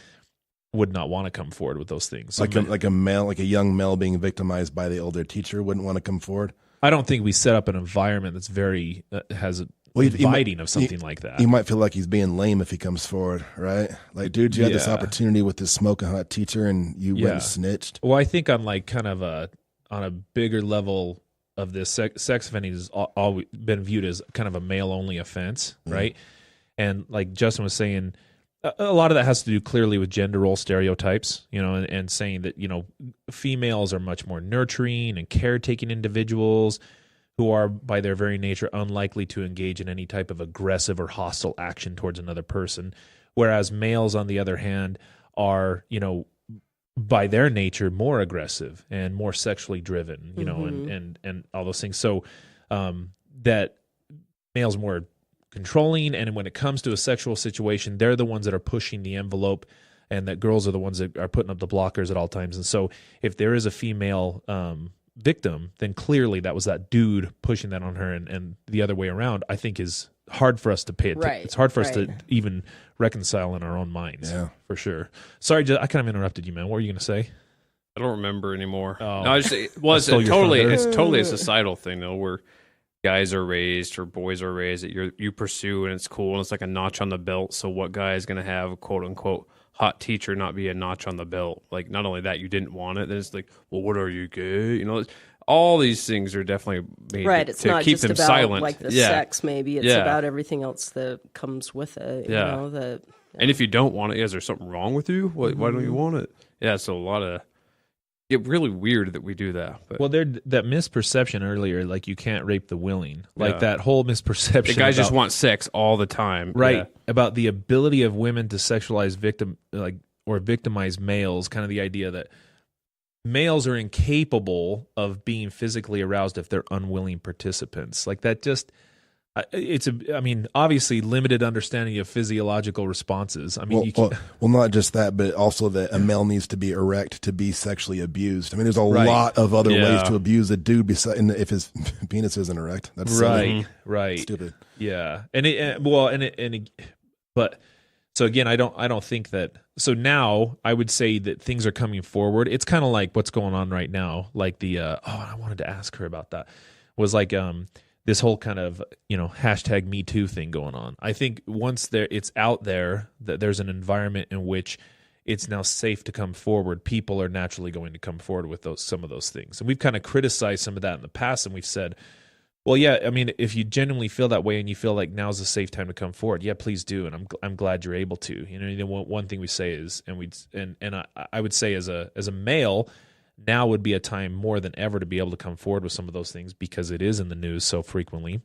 would not want to come forward with those things. So like a young male being victimized by the older teacher wouldn't want to come forward. I don't think we set up an environment that's very has inviting of something like that. You might feel like he's being lame if he comes forward, right? Like, dude, you had this opportunity with this smoking hot teacher and you went and snitched. Well, I think on like kind of on a bigger level of this, sex offending has always been viewed as kind of a male-only offense, right? And like Justin was saying, a lot of that has to do clearly with gender role stereotypes, and saying that, females are much more nurturing and caretaking individuals who are by their very nature unlikely to engage in any type of aggressive or hostile action towards another person. Whereas males, on the other hand, are, by their nature more aggressive and more sexually driven, and all those things. So that males are more controlling, and when it comes to a sexual situation, they're the ones that are pushing the envelope, and that girls are the ones that are putting up the blockers at all times. And so if there is a female victim, then clearly that was that dude pushing that on her, and the other way around, I think, is hard for us to pay attention. It's hard for us to even reconcile in our own minds, for sure. Sorry, I kind of interrupted you, man. What were you going to say? I don't remember anymore. Oh. No, it's totally a societal thing, though, where guys are raised or boys are raised that you pursue and it's cool and it's like a notch on the belt. So what guy is going to have a quote unquote hot teacher not be a notch on the belt? Like, not only that, you didn't want it, then it's like, well, what are you, gay? All these things are definitely made It's to not keep just them about silent. like the sex, maybe it's about everything else that comes with it. And if you don't want it, is there something wrong with you? Why don't you want it? Yeah, so a lot of it's really weird that we do that. But. Well, that misperception earlier, like you can't rape the willing, like that whole misperception. The guys just want sex all the time, right? About the ability of women to sexualize or victimize males. Kind of the idea that males are incapable of being physically aroused if they're unwilling participants. Like that just. Obviously limited understanding of physiological responses. Well, not just that, but also that a male needs to be erect to be sexually abused. I mean, there's a lot of other ways to abuse a dude if his penis isn't erect. That's silly. Right. Stupid. Yeah. But so again, I don't think that. So now I would say that things are coming forward. It's kind of like what's going on right now. Like I wanted to ask her about that. Was like this whole kind of hashtag Me Too thing going on. I think once it's out there that there's an environment in which it's now safe to come forward, people are naturally going to come forward with some of those things. And we've kind of criticized some of that in the past, and we've said, well, yeah, I mean, if you genuinely feel that way and you feel like now's a safe time to come forward, yeah, please do, and I'm glad you're able to. One thing we say is, I would say as a male, now would be a time more than ever to be able to come forward with some of those things because it is in the news so frequently,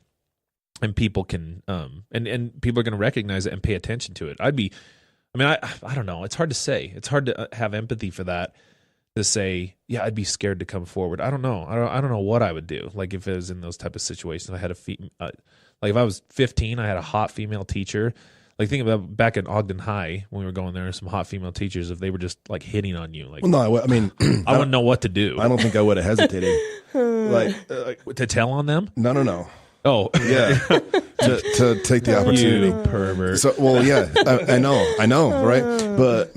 and people can and people are going to recognize it and pay attention to it. I don't know. It's hard to say. It's hard to have empathy for that. To say, yeah, I'd be scared to come forward. I don't know. I don't know what I would do. Like if it was in those type of situations, I had like if I was 15, I had a hot female teacher. Like think about back at Ogden High when we were going there, some hot female teachers, if they were just like hitting on you, like, well, no, I mean, I wouldn't know what to do. I don't think I would have hesitated, like to tell on them. No. Oh, yeah, to take the opportunity, you pervert. So, well, yeah, I know, right?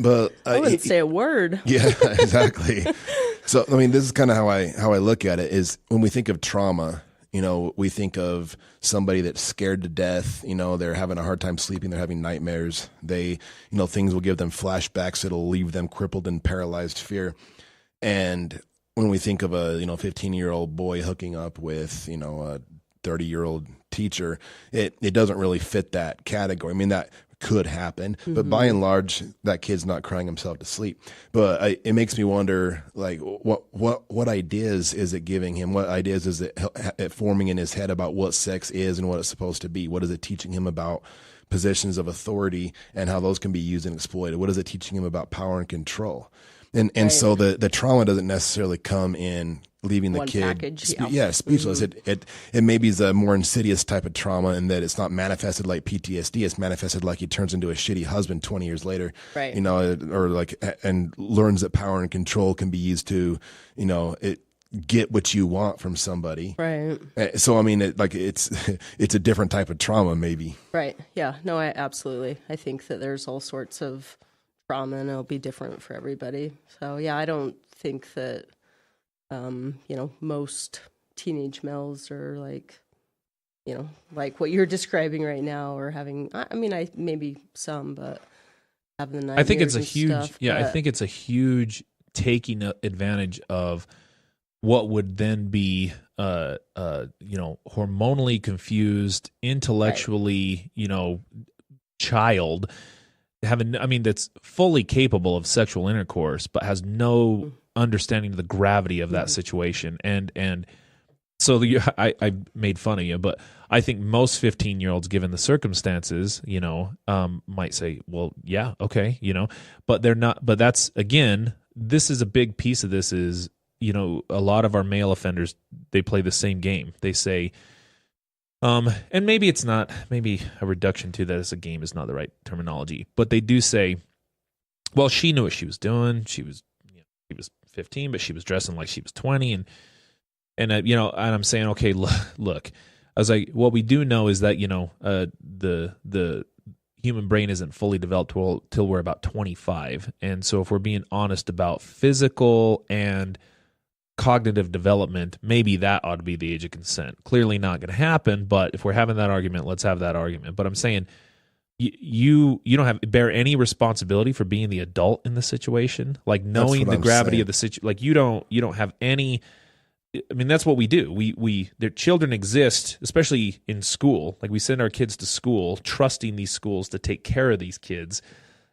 But I wouldn't say a word. Yeah, exactly. So, I mean, this is kind of how I look at it. Is when we think of trauma, we think of somebody that's scared to death. They're having a hard time sleeping. They're having nightmares. They, things will give them flashbacks. It'll leave them crippled and paralyzed fear. And when we think of a 15-year-old boy hooking up with a 30-year-old teacher, it doesn't really fit that category. I mean, that could happen, but by and large, that kid's not crying himself to sleep. But it makes me wonder, like, what ideas is it giving him? What ideas is it forming in his head about what sex is and what it's supposed to be? What is it teaching him about positions of authority and how those can be used and exploited? What is it teaching him about power and control? And so the trauma doesn't necessarily come in leaving the kid package, speechless. It maybe is a more insidious type of trauma in that it's not manifested like PTSD. It's manifested like he turns into a shitty husband 20 years later, right? Or like, and learns that power and control can be used to, get what you want from somebody, right? So I mean, it's a different type of trauma, maybe. Right. Yeah. No, I think that there's all sorts of trauma, and it'll be different for everybody. So yeah, I don't think that most teenage males are like like what you're describing right now, or having, I mean, maybe some, but having the nightmares. I think it's a huge, stuff, I think it's a huge taking advantage of what would then be, hormonally confused, intellectually, child that's fully capable of sexual intercourse, but has no understanding of the gravity of that situation. And so I made fun of you, but I think most 15-year-olds, given the circumstances, might say, well, yeah, okay, but they're not. But that's, again, this is a big piece of this is, a lot of our male offenders, they play the same game. They say, and maybe a reduction to that as a game is not the right terminology, but they do say, well, she knew what she was doing. She was 15, but she was dressing like she was 20. And I'm saying, okay, look, I was like, what we do know is that, the human brain isn't fully developed till we're about 25. And so if we're being honest about physical and cognitive development, maybe that ought to be the age of consent. Clearly not going to happen, but if we're having that argument, let's have that argument. But I'm saying you don't bear any responsibility for being the adult in the situation, like knowing the gravity of the situation. Like you don't have any. I mean, that's what we do. Their children exist, especially in school. Like we send our kids to school, trusting these schools to take care of these kids,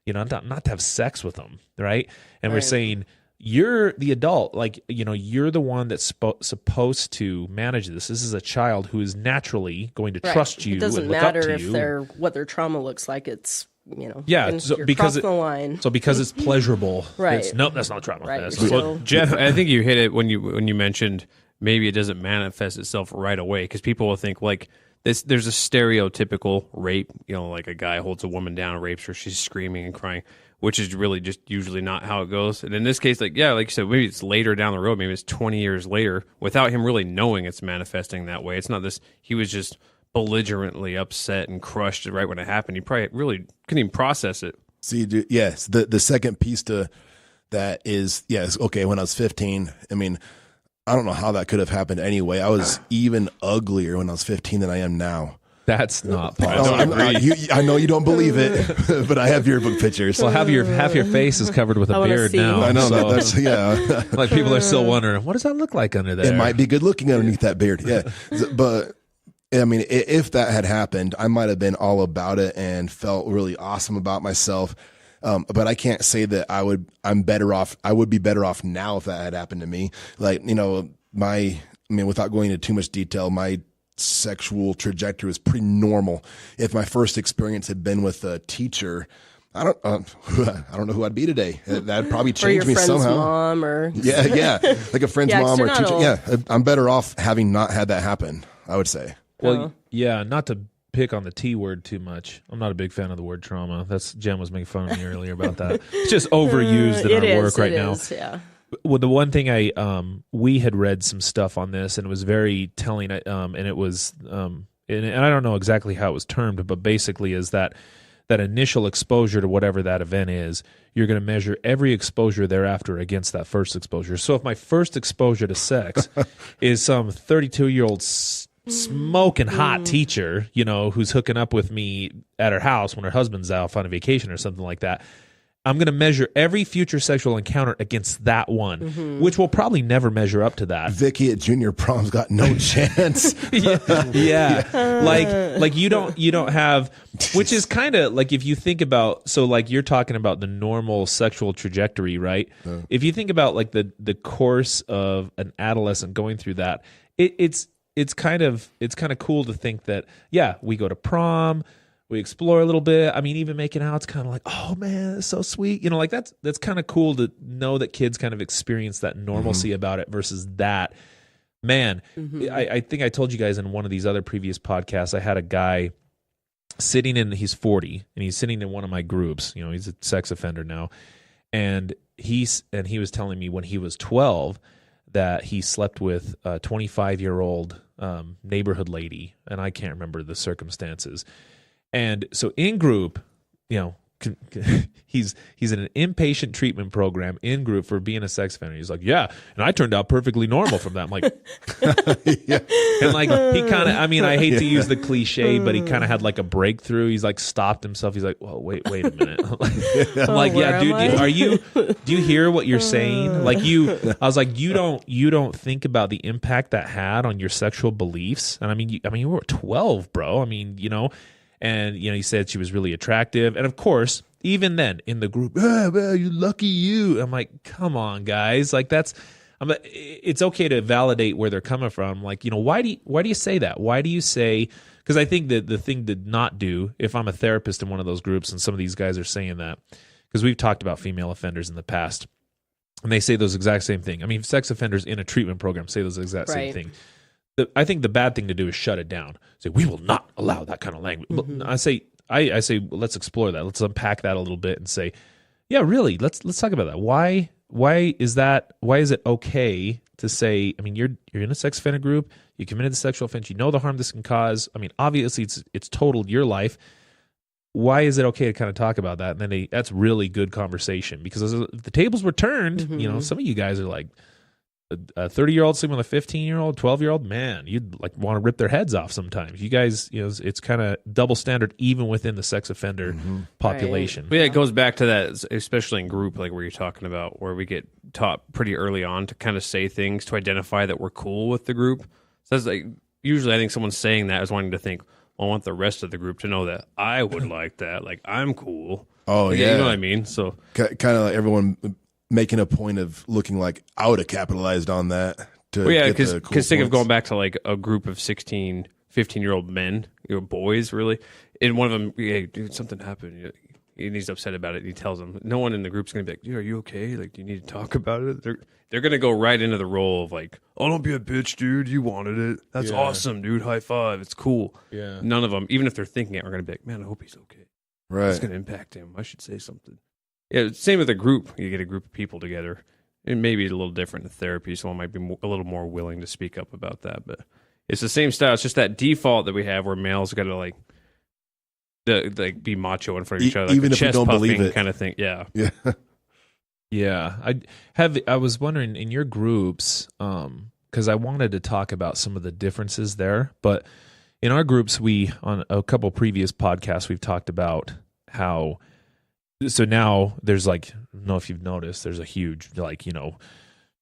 not to have sex with them, right? And we're saying, you're the adult, like, you're the one that's supposed to manage this. This is a child who is naturally going to trust you. It doesn't and look up matter to if you. what their trauma looks like. It's because the line. So because it's pleasurable, right? Nope, that's not trauma. Right. That's not Well, Jeff, I think you hit it when you mentioned maybe it doesn't manifest itself right away, because people will think like this. There's a stereotypical rape, like a guy holds a woman down and rapes her, she's screaming and crying, which is really just usually not how it goes. And in this case, like you said, maybe it's later down the road, maybe it's 20 years later, without him really knowing it's manifesting that way. It's not this, he was just belligerently upset and crushed right when it happened. He probably really couldn't even process it. See, dude, yes, the second piece to that is, yes, okay, when I was 15, I mean, I don't know how that could have happened anyway. I was even uglier when I was 15 than I am now. That's not possible. I know you don't believe it, but I have yearbook pictures. Well, half your face is covered with a beard now. I know so, that's like people are still wondering, what does that look like under there? It might be good looking underneath that beard, yeah. But I mean, if that had happened, I might have been all about it and felt really awesome about myself. But I can't say that I would be better off now if that had happened to me. Like, without going into too much detail, my sexual trajectory was pretty normal. If my first experience had been with a teacher, I don't know who I'd be today. That'd probably change me somehow. Or your friend's mom, or yeah, like a friend's mom or teacher. Yeah, I'm better off having not had that happen, I would say. Well, yeah, not to pick on the T word too much. I'm not a big fan of the word trauma. Jen was making fun of me earlier about that. It's just overused in our work right now. Yeah. Well, the one thing we had read some stuff on this, and it was very telling. And it was, and I don't know exactly how it was termed, but basically is that initial exposure to whatever that event is, you're going to measure every exposure thereafter against that first exposure. So if my first exposure to sex is some 32-year-old smoking hot teacher, who's hooking up with me at her house when her husband's out on a vacation or something like that, I'm going to measure every future sexual encounter against that one, which will probably never measure up to that. Vicky at junior prom's got no chance. yeah. Like you don't have, which is kind of like, if you think about, so like you're talking about the normal sexual trajectory, right? If you think about like the course of an adolescent going through that, it's kind of cool to think that, yeah, we go to prom, we explore a little bit. I mean, even making out, it's kind of like, oh man, it's so sweet. Like that's kind of cool to know that kids kind of experience that normalcy about it versus that. Man, I think I told you guys in one of these other previous podcasts, I had a guy he's 40 and he's sitting in one of my groups. He's a sex offender now. And he was telling me when he was 12 that he slept with a 25-year-old neighborhood lady, and I can't remember the circumstances. And so in group, kind he's in an inpatient treatment program in group for being a sex offender. He's like, yeah, and I turned out perfectly normal from that. I'm like, Yeah. and like he kind of, I mean, I hate to use the cliche, but he kind of had like a breakthrough. He's like stopped himself. He's like, well, wait a minute. I'm like, yeah, dude, do you hear what you're saying? Like I was like, you don't think about the impact that had on your sexual beliefs. And I mean, you were 12, bro. I mean, and he said she was really attractive. And of course, even then in the group, well, you lucky you. I'm like, come on, guys. Like it's okay to validate where they're coming from. Like, why do you say that? Why do you say, because I think that the thing to not do, if I'm a therapist in one of those groups and some of these guys are saying that, because we've talked about female offenders in the past, and they say those exact same thing. I mean, sex offenders in a treatment program say those exact same thing. I think the bad thing to do is shut it down. Say, we will not allow that kind of language. Mm-hmm. I say, well, let's explore that. Let's unpack that a little bit and say, yeah, really, let's talk about that. Why is it okay to say, I mean, you're in a sex offender group, you committed the sexual offense, you know the harm this can cause. I mean, obviously it's totaled your life. Why is it okay to kind of talk about that? And then that's really good conversation, because if the tables were turned, Mm-hmm. Some of you guys are like, a 30-year-old sleeping with a 15-year-old, 12-year-old, man, you'd like want to rip their heads off sometimes. You guys, it's kind of double standard even within the sex offender population. But yeah, it goes back to that, especially in group, like where you're talking about, where we get taught pretty early on to kind of say things to identify that we're cool with the group. So that's like, usually I think someone saying that is wanting to think, well, I want the rest of the group to know that I would like that. Like, I'm cool. Oh, like, yeah. You know what I mean? So Kind of like everyone making a point of looking like I would have capitalized on that. Because think of going back to like a group of 16, 15-year-old men, boys really, and one of them, hey, dude, something happened, and he's upset about it, and he tells them, no one in the group's going to be like, dude, are you okay? Like, do you need to talk about it? They're going to go right into the role of like, oh, don't be a bitch, dude. You wanted it. That's awesome, dude. High five. It's cool. Yeah. None of them, even if they're thinking it, are going to be like, man, I hope he's okay. Right. It's going to impact him. I should say something. Yeah, same with a group. You get a group of people together. It may be a little different in therapy. Someone might be a little more willing to speak up about that. But it's the same style. It's just that default that we have where males got to like be macho in front of each other, like even if we don't believe it, kind of thing. Yeah, yeah, yeah. I was wondering in your groups, because I wanted to talk about some of the differences there. But in our groups, on a couple previous podcasts, we've talked about how. So now there's like, I don't know if you've noticed, there's a huge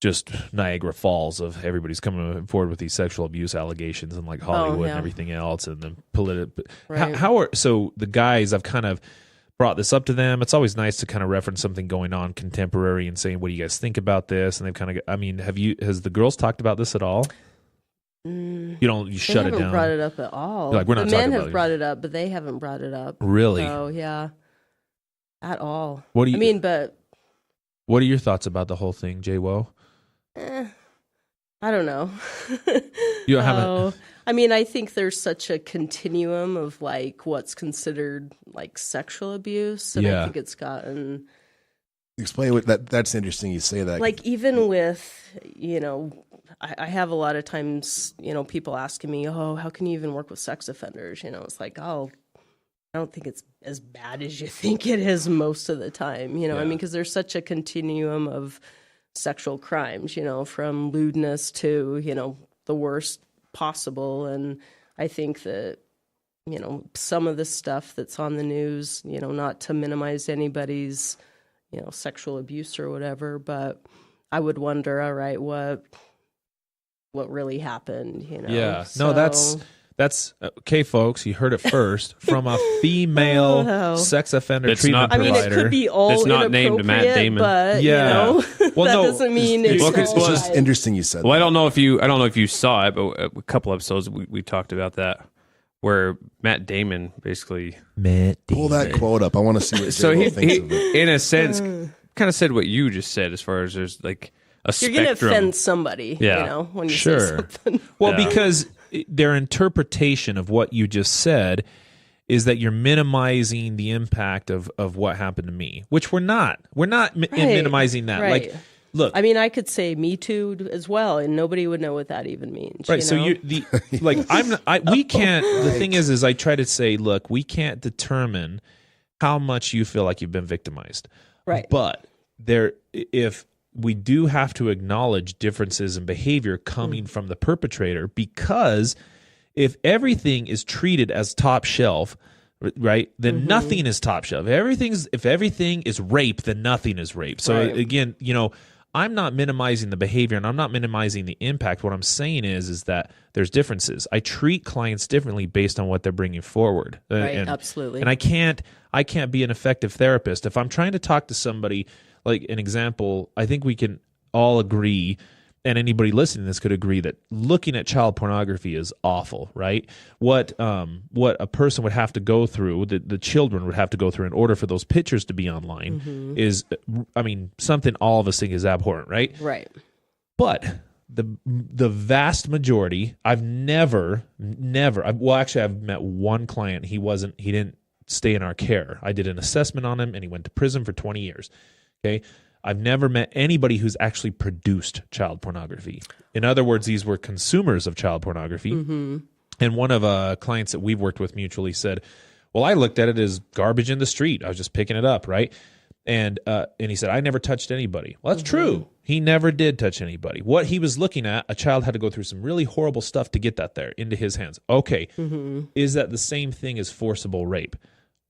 just Niagara Falls of everybody's coming forward with these sexual abuse allegations and like Hollywood and everything else, and then political. Right. So the guys, I've kind of brought this up to them. It's always nice to kind of reference something going on contemporary and saying, what do you guys think about this? And they've kind of, I mean, has the girls talked about this at all? You shut it down. They haven't brought it up at all. You're like, we're not the men talking have about it. brought it up, but they haven't brought it up. Really? Oh, yeah. At all. What do you? But what are your thoughts about the whole thing, J-Wo? I don't know. You haven't. I mean, I think there's such a continuum of like what's considered like sexual abuse, and I think it's gotten. Explain what that's interesting. You say that, like even with I have a lot of times people asking me, oh, how can you even work with sex offenders? It's like, oh, I don't think it's as bad as you think it is most of the time. I mean, because there's such a continuum of sexual crimes, from lewdness to, the worst possible. And I think that, some of the stuff that's on the news, not to minimize anybody's, sexual abuse or whatever, but I would wonder, all right, what really happened, Yeah. So, no, that's okay, folks. You heard it first from a female sex offender treatment provider. I mean, it could be all it's not named Matt Damon, but well, that doesn't mean it's just interesting. You said. Well, I don't know if you saw it, but a couple episodes we talked about that, where Matt Damon basically pull that quote up. I want to see what so he thinks of it. In a sense, kind of said what you just said, as far as there's like a you're spectrum. going to offend somebody, when you say something. Well, because their interpretation of what you just said is that you're minimizing the impact of what happened to me, which we're not. We're not minimizing that. Right. Like, look, I mean, I could say Me Too as well, and nobody would know what that even means. Right. So we can't. The thing is I try to say, look, we can't determine how much you feel like you've been victimized. Right. But if we do have to acknowledge differences in behavior coming from the perpetrator, because if everything is treated as top shelf, right, then nothing is top shelf. If everything is rape, then nothing is rape. So again, I'm not minimizing the behavior and I'm not minimizing the impact. What I'm saying is that there's differences. I treat clients differently based on what they're bringing forward. Right, absolutely. And I can't be an effective therapist if I'm trying to talk to somebody. Like an example, I think we can all agree, and anybody listening to this could agree, that looking at child pornography is awful, right? What a person would have to go through, the children would have to go through in order for those pictures to be online is, something all of us think is abhorrent, right? Right. But the vast majority, I've met one client. He didn't stay in our care. I did an assessment on him and he went to prison for 20 years. Okay. I've never met anybody who's actually produced child pornography. In other words, these were consumers of child pornography. And one of clients that we've worked with mutually said, well, I looked at it as garbage in the street. I was just picking it up, right? And he said, I never touched anybody. Well, that's true. He never did touch anybody. What he was looking at, a child had to go through some really horrible stuff to get that there into his hands. Okay. Is that the same thing as forcible rape?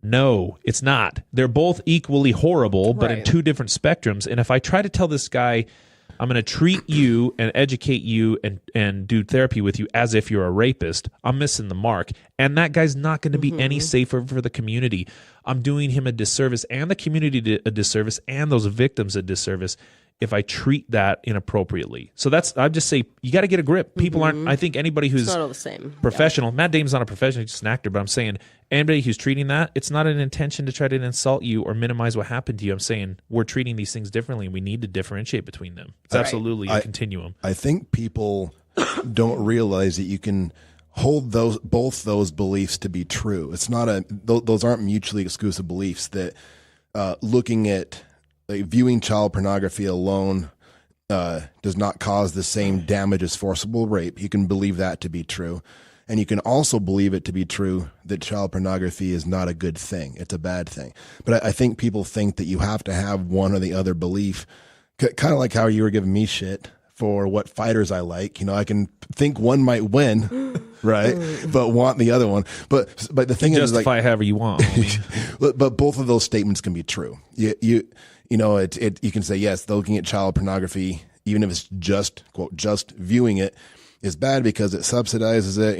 No, it's not. They're both equally horrible, but in two different spectrums. And if I try to tell this guy, I'm going to treat you and educate you and do therapy with you as if you're a rapist, I'm missing the mark. And that guy's not going to be any safer for the community. I'm doing him a disservice and the community a disservice and those victims a disservice if I treat that inappropriately. So I just say, you got to get a grip. People aren't, I think anybody who's it's not all the same. Professional, Matt Damon's not a professional, he's just an actor, but I'm saying anybody who's treating that, it's not an intention to try to insult you or minimize what happened to you. I'm saying we're treating these things differently and we need to differentiate between them. It's absolutely a continuum. I think people don't realize that you can hold both those beliefs to be true. It's not those aren't mutually exclusive beliefs. That looking at viewing child pornography alone does not cause the same damage as forcible rape. You can believe that to be true. And you can also believe it to be true that child pornography is not a good thing. It's a bad thing. But I think people think that you have to have one or the other belief, kind of like how you were giving me shit for what fighters I like. I can think one might win, right? But want the other one. But the thing is, justify however you want. but both of those statements can be true. You can say, yes, looking at child pornography, even if it's just, quote, just viewing it, is bad because it subsidizes it.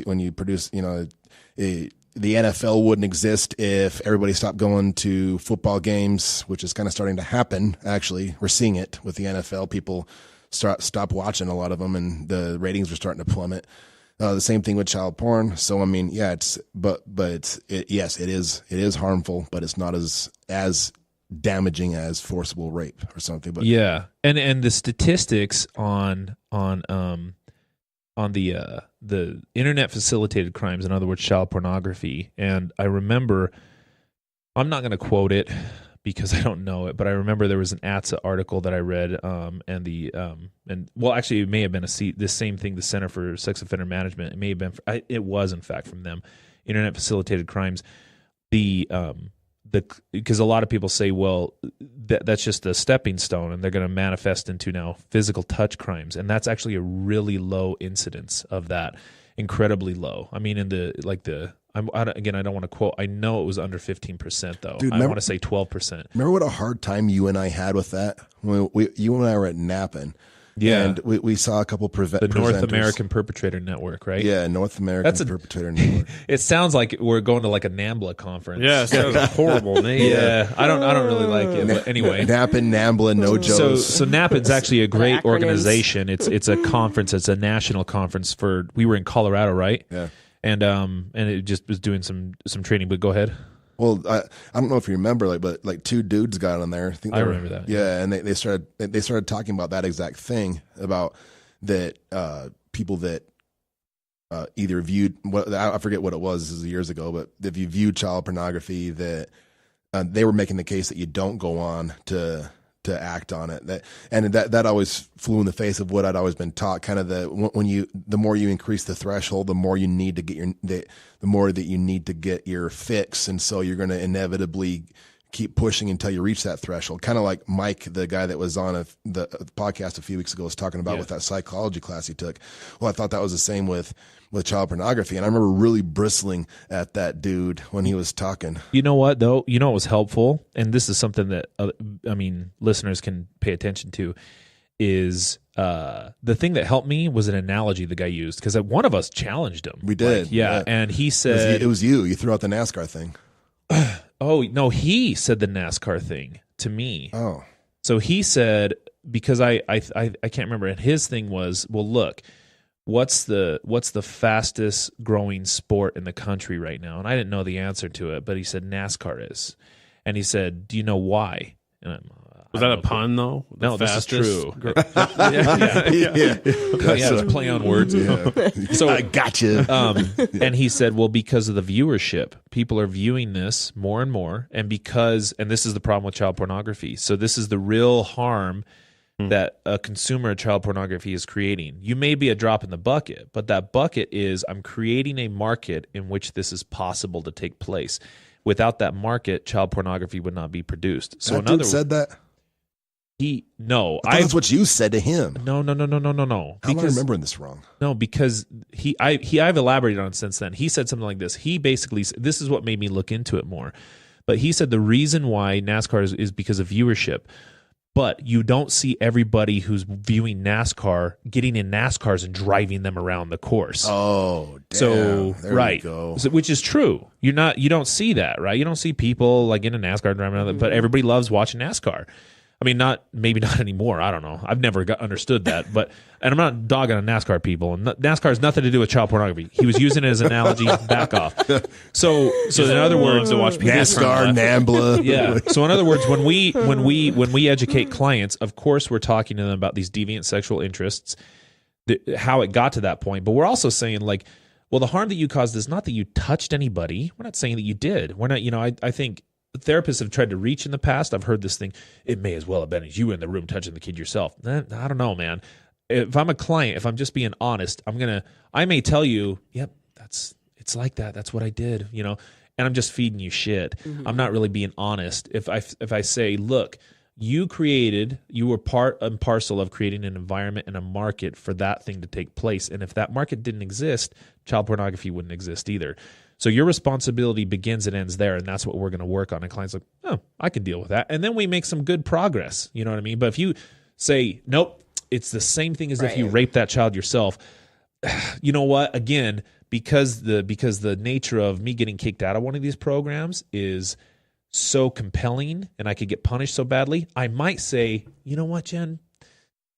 When you produce, the NFL wouldn't exist if everybody stopped going to football games, which is kind of starting to happen. Actually, we're seeing it with the NFL. People stop watching a lot of them, and the ratings are starting to plummet. The same thing with child porn. So yes, it is harmful, but it's not as damaging as forcible rape or something. But yeah, and the statistics on the internet facilitated crimes, in other words, child pornography. And I remember, I'm not going to quote it because I don't know it, but I remember there was an ATSA article that I read, actually it may have been this same thing, the Center for Sex Offender Management. It may have been, it was in fact from them, internet facilitated crimes. Because a lot of people say, well, that's just a stepping stone, and they're going to manifest into now physical touch crimes, and that's actually a really low incidence of that, incredibly low. I mean, I don't want to quote. I know it was under 15%, though. Dude, I want to say 12%. Remember what a hard time you and I had with that when you and I were at Nappin'. Yeah, and we saw a couple the North American Perpetrator Network, right? Yeah, North American Perpetrator Network. It sounds like we're going to like a NAMBLA conference. Yeah, it sounds a horrible name. Yeah, I don't really like it. But anyway, Nappin', NAMBLA, no Joes. So Nappin's actually a great organization. It's a conference. It's a national conference we were in Colorado, right? Yeah, and it just was doing some training. But go ahead. Well, I don't know if you remember, but two dudes got on there. I remember that. Yeah, and they started talking about that exact thing, about that people that either viewed I forget what it was. This is years ago, but if you viewed child pornography, that they were making the case that you don't go on to to act on it. That always flew in the face of what I'd always been taught. Kind of the more you increase the threshold, the more you need to get the more that you need to get your fix, and so you're going to inevitably keep pushing until you reach that threshold. Kind of like Mike, the guy that was on the podcast a few weeks ago, was talking about with that psychology class he took. Well, I thought that was the same with child pornography. And I remember really bristling at that dude when he was talking. You know what, though? You know what was helpful? And this is something that, listeners can pay attention to, is the thing that helped me was an analogy the guy used, because one of us challenged him. We did. Yeah. And he said... It was you. You threw out the NASCAR thing. Oh, no, he said the NASCAR thing to me. Oh. So he said, because I can't remember, and his thing was, well, look, what's the fastest growing sport in the country right now? And I didn't know the answer to it, but he said NASCAR is. And he said, do you know why? And was that a pun, though? No, this is true. Yeah. It's play on words. Yeah. So I gotcha. And he said, well, because of the viewership, people are viewing this more and more, and this is the problem with child pornography. So this is the real harm that a consumer of child pornography is creating. You may be a drop in the bucket, but that bucket is, I'm creating a market in which this is possible to take place. Without that market, child pornography would not be produced. So that dude said that? I that's what you said to him. No. How am I remembering this wrong? No, because I've elaborated on it since then. He said something like this. He basically, this is what made me look into it more. But he said the reason why NASCAR is because of viewership. But you don't see everybody who's viewing NASCAR getting in NASCARs and driving them around the course. Oh, damn. So there right, you go. So, which is true. You don't see that, right? You don't see people like in a NASCAR driving around, but everybody loves watching NASCAR. I mean, maybe not anymore. I don't know. I've never understood that. And I'm not dogging on NASCAR people. And NASCAR has nothing to do with child pornography. He was using it as an analogy. Back off. So in other words, to watch NASCAR, NAMBLA. Yeah. So in other words, when we educate clients, of course, we're talking to them about these deviant sexual interests, how it got to that point. But we're also saying, like, well, the harm that you caused is not that you touched anybody. We're not saying that you did. We're not. I think therapists have tried to reach in the past. I've heard this thing, it may as well have been as you in the room touching the kid yourself. I don't know, man. If I'm a client, if I'm just being honest, I may tell you, yep, it's like that. That's what I did, and I'm just feeding you shit. Mm-hmm. I'm not really being honest. If I say, look, you were part and parcel of creating an environment and a market for that thing to take place. And if that market didn't exist, child pornography wouldn't exist either. So your responsibility begins and ends there, and that's what we're going to work on. And clients are like, oh, I can deal with that. And then we make some good progress. You know what I mean? But if you say, nope, it's the same thing as if you raped that child yourself, you know what? Again, because the nature of me getting kicked out of one of these programs is so compelling and I could get punished so badly, I might say, you know what, Jen?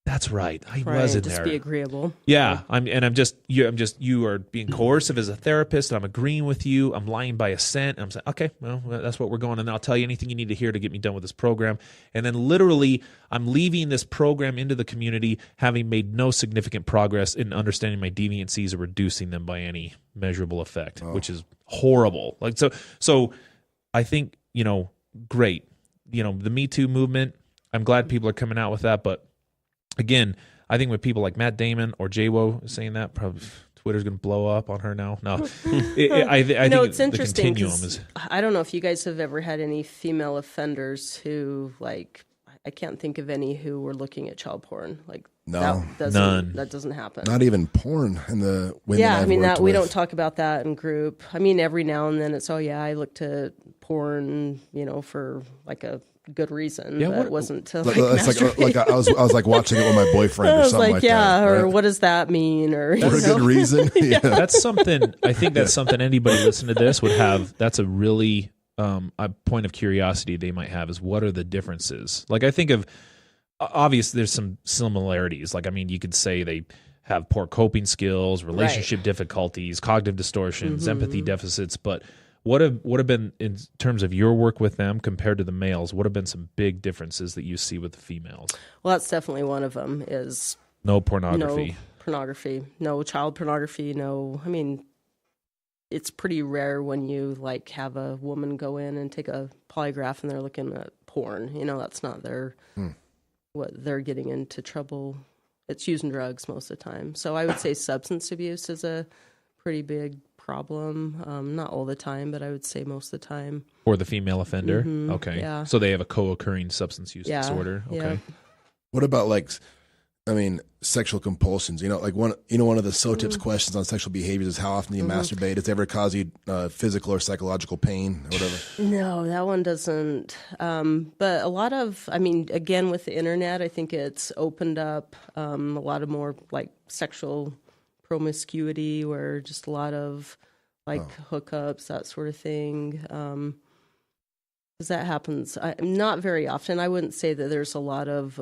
That's right. I was in there. Just be agreeable. Yeah, you are being coercive as a therapist. I'm agreeing with you. I'm lying by assent. And I'm saying, okay, well, that's what we're going. And I'll tell you anything you need to hear to get me done with this program. And then literally, I'm leaving this program into the community, having made no significant progress in understanding my deviancies or reducing them by any measurable effect, which is horrible. Like so, I think great. The Me Too movement. I'm glad people are coming out with that, but. Again, I think with people like Matt Damon or J-Wo saying that, probably Twitter's going to blow up on her now. No, I think it's interesting. The continuum is. I don't know if you guys have ever had any female offenders who, like, I can't think of any who were looking at child porn. Like, no, none. That doesn't happen. Not even porn in the women. Yeah, I've worked we with. don't talk about that in group. I mean, every now and then it's, I looked at porn, for like a good reason. Yeah, but it wasn't to like I was like watching it with my boyfriend or something like that. Or right? what does that mean? Or for a good reason. Yeah. That's something. I think that's something anybody listening to this would have. That's a really a point of curiosity they might have is what are the differences? Like I think of obviously there's some similarities. Like you could say they have poor coping skills, relationship difficulties, cognitive distortions, empathy deficits, but. What have been, in terms of your work with them compared to the males, what have been some big differences that you see with the females? Well, that's definitely one of them is... No pornography. No child pornography, no... I mean, it's pretty rare when you, have a woman go in and take a polygraph and they're looking at porn. That's not what they're getting into trouble. It's using drugs most of the time. So I would say substance abuse is a pretty big problem. Not all the time, but I would say most of the time. For the female offender? Okay. Yeah. So they have a co-occurring substance use disorder? Okay. Yeah. What about sexual compulsions? Like one of the SOTIP's questions on sexual behaviors is how often do you masturbate? Does it ever cause you physical or psychological pain or whatever? No, that one doesn't. But a lot of, again, with the internet, I think it's opened up a lot of more like sexual promiscuity, where just a lot of hookups, that sort of thing. Because that happens not very often. I wouldn't say that there's a lot of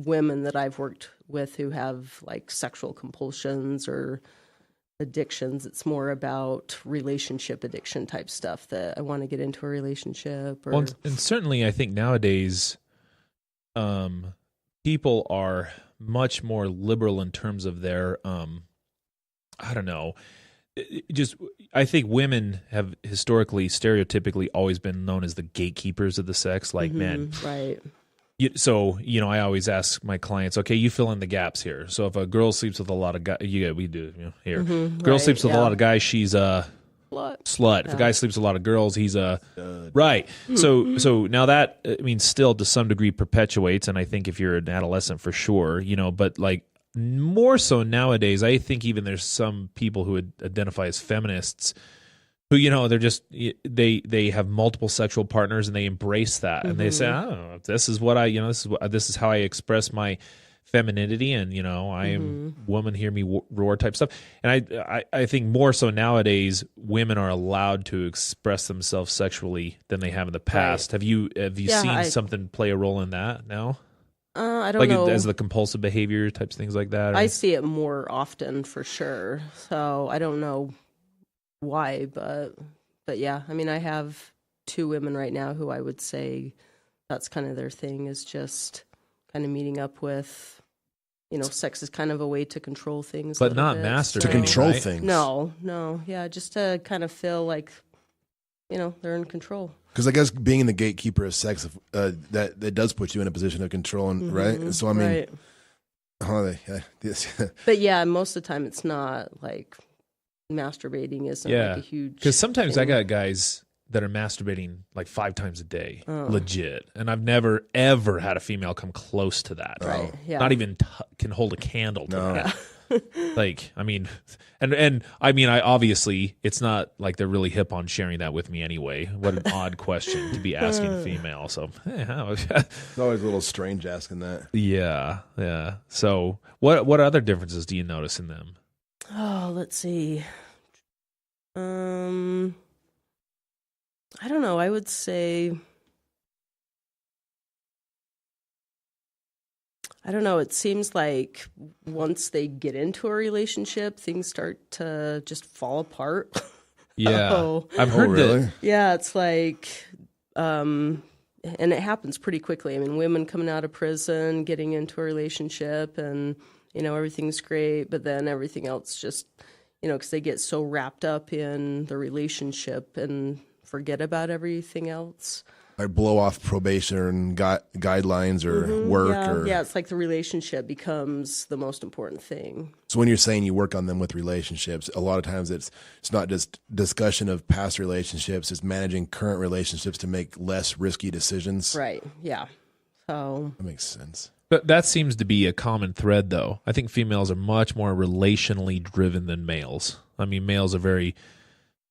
women that I've worked with who have like sexual compulsions or addictions. It's more about relationship addiction type stuff, that I want to get into a relationship. Or... Well, and certainly I think nowadays people are much more liberal in terms of their, I don't know, I think women have historically, stereotypically always been known as the gatekeepers of the sex, like men. Right. So, I always ask my clients, okay, you fill in the gaps here. So if a girl sleeps with a lot of guys, we do here. Girl sleeps with a lot of guys, she's a slut. If a guy sleeps with a lot of girls, he's a right. So now that still to some degree perpetuates, and I think if you're an adolescent for sure, but like more so nowadays, I think even there's some people who would identify as feminists who, they're just, they have multiple sexual partners and they embrace that. And they say, I don't know, this is what this is how I express my femininity, and, I am woman, hear me roar type stuff. And I think more so nowadays, women are allowed to express themselves sexually than they have in the past. Right. Have you seen something play a role in that now? I don't know. As the compulsive behavior types, things like that? I see it more often for sure. So I don't know why, but yeah, I have 2 women right now who I would say that's kind of their thing, is just kind of meeting up with, sex is kind of a way to control things. But not masturbate. To control things. No. Yeah, just to kind of feel like, they're in control. Because I guess being the gatekeeper of sex, that does put you in a position of control, and right? So right. Yes. But yeah, most of the time it's not like masturbating isn't like a huge. Because sometimes thing. I got guys that are masturbating like 5 times a day, legit, and I've never ever had a female come close to that. Right? Yeah. Not even can hold a candle to that. Like, I obviously it's not like they're really hip on sharing that with me anyway. What an odd question to be asking a female. So it's always a little strange asking that. Yeah. So what other differences do you notice in them? Oh, let's see. I don't know. I would say, I don't know. It seems like once they get into a relationship, things start to just fall apart. Yeah. I've heard that. Yeah, it's like, and it happens pretty quickly. Women coming out of prison, getting into a relationship, and everything's great, but then everything else just, because they get so wrapped up in the relationship and forget about everything else. Like blow off probation and guidelines or work. Yeah, it's like the relationship becomes the most important thing. So when you're saying you work on them with relationships, a lot of times it's not just discussion of past relationships, it's managing current relationships to make less risky decisions. Right, yeah. So that makes sense. But that seems to be a common thread, though. I think females are much more relationally driven than males. Males are very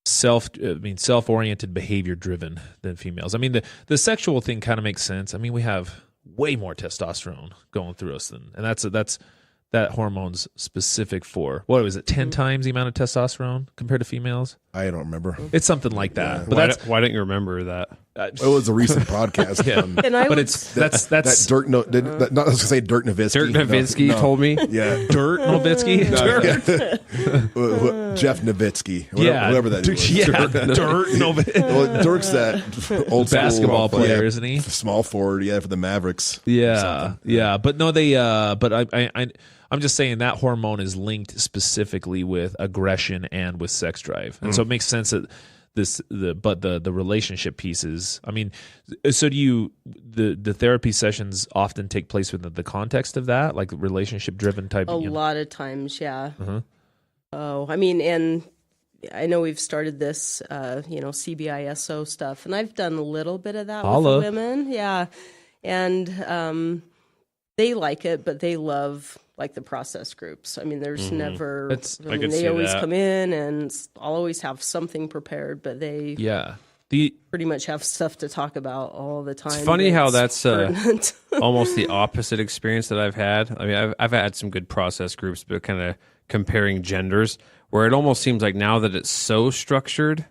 self-oriented, behavior driven than females. The sexual thing kind of makes sense. We have way more testosterone going through us and that's that hormone's specific for, what was it, 10 times the amount of testosterone compared to females? I don't remember. It's something like that. Yeah. But why didn't you remember that? It was a recent podcast. Yeah. That's that Dirk. No, not I was gonna say Dirk Nowitzki. Dirk Nowitzki told me. Yeah, Dirt Nowitzki. Jeff Nowitzki. Whatever that is. Yeah, Dirt Nowitzki. Well, Dirk's that old basketball player, isn't he? Small forward, for the Mavericks. Yeah. But no, they. But I'm just saying that hormone is linked specifically with aggression and with sex drive, and so it makes sense that the relationship pieces. I mean, so do the therapy sessions often take place within the context of that, like relationship driven type? A lot of times, yeah. Uh-huh. Oh, I mean, and I know we've started this, CBISO stuff, and I've done a little bit of that with the women. Yeah. And they like it, but they love like the process groups. I mean, there's never, they always come in and I'll always have something prepared, but they pretty much have stuff to talk about all the time. It's funny how that's almost the opposite experience that I've had. I mean, I've had some good process groups, but kind of comparing genders, where it almost seems like now that it's so structured,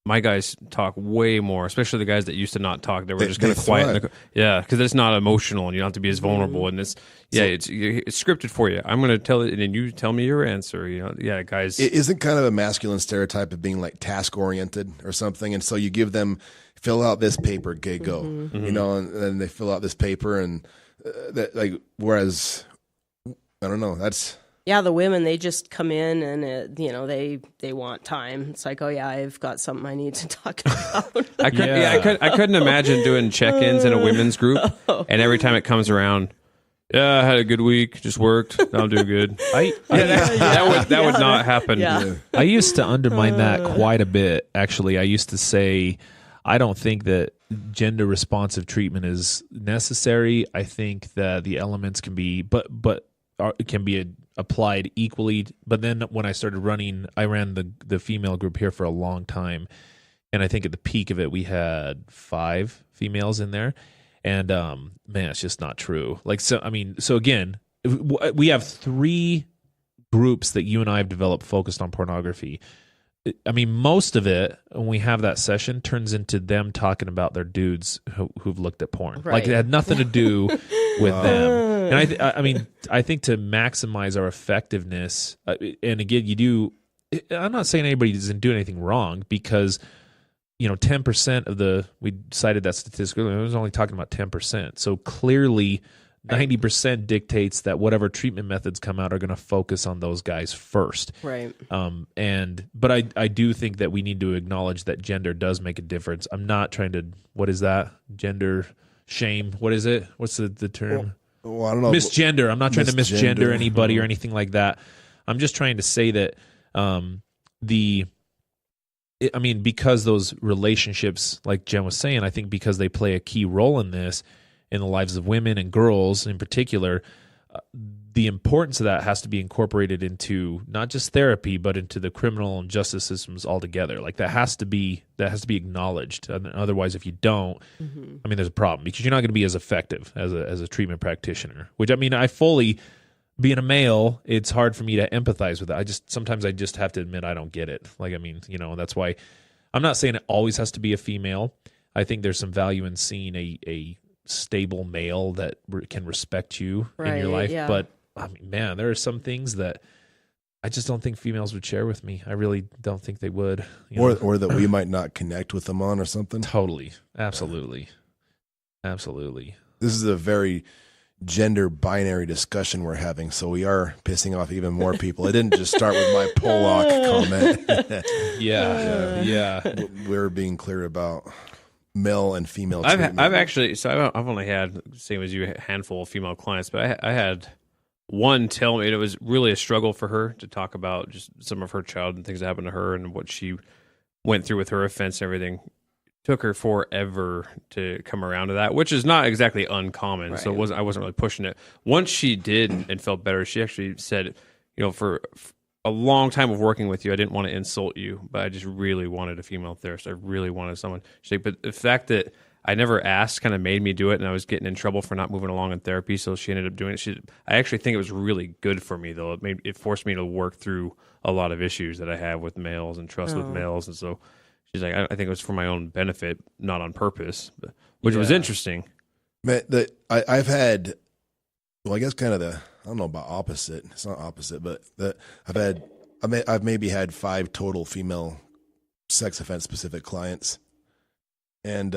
my guys talk way more, especially the guys that used to not talk. They were just kind of quiet. Yeah, because it's not emotional and you don't have to be as vulnerable. And it's scripted for you. I'm going to tell it and then you tell me your answer. Yeah, guys. It isn't kind of a masculine stereotype of being like task oriented or something. And so you give them, fill out this paper, okay, go. And then they fill out this paper and whereas, I don't know, that's... Yeah, the women, they just come in and, they want time. It's like, oh, yeah, I've got something I need to talk about. I couldn't imagine doing check-ins in a women's group. And every time it comes around, I had a good week, just worked, I'll do good. That would not happen. Yeah. I used to undermine that quite a bit, actually. I used to say, I don't think that gender-responsive treatment is necessary. I think that the elements can be, can be applied equally. But then when I started running, I ran the female group here for a long time, and I think at the peak of it we had 5 females in there, and man, it's just not true. So again, we have 3 groups that you and I have developed focused on pornography. I mean, most of it, when we have that session, turns into them talking about their dudes who've looked at porn. Right. Like it had nothing to do with them. And I think to maximize our effectiveness, and again, I'm not saying anybody doesn't do anything wrong, because 10% of we cited that statistically, I was only talking about 10%. So clearly 90% dictates that whatever treatment methods come out are going to focus on those guys first. Right. But I do think that we need to acknowledge that gender does make a difference. I'm not trying to, what is that? Gender shame. What is it? What's the term? Well, I don't know. Misgender. I'm not trying to misgender anybody or anything like that. I'm just trying to say that because those relationships, like Jen was saying, I think because they play a key role in this, in the lives of women and girls in particular, the importance of that has to be incorporated into not just therapy, but into the criminal and justice systems altogether. Like that has to be acknowledged. Otherwise, if you don't, there's a problem, because you're not going to be as effective as a treatment practitioner. Which, I fully, being a male, it's hard for me to empathize with that. Sometimes I just have to admit I don't get it. That's why I'm not saying it always has to be a female. I think there's some value in seeing a stable male that can respect you in your life. Yeah. But man, there are some things that I just don't think females would share with me. I really don't think they would. Or that we might not connect with them on or something. Totally. Absolutely. This is a very gender binary discussion we're having, so we are pissing off even more people. It didn't just start with my Pollock comment. Yeah. We're being clear about male and female treatment. I've only had, same as you, a handful of female clients, but I had one tell me it was really a struggle for her to talk about just some of her childhood and things that happened to her and what she went through with her offense and everything. It took her forever to come around to that, which is not exactly uncommon. Right. So I wasn't really pushing it. Once she did and felt better, she actually said, for a long time of working with you, I didn't want to insult you, but I just really wanted a female therapist. I really wanted someone. She's like, but the fact that I never asked kind of made me do it, and I was getting in trouble for not moving along in therapy, so she ended up doing it. I actually think it was really good for me, though. It forced me to work through a lot of issues that I have with males and trust with males, and so she's like, I think it was for my own benefit, not on purpose, which was interesting. Man, I've had, I guess kind of I don't know about opposite. It's not opposite, but I've maybe had 5 total female sex offense specific clients. And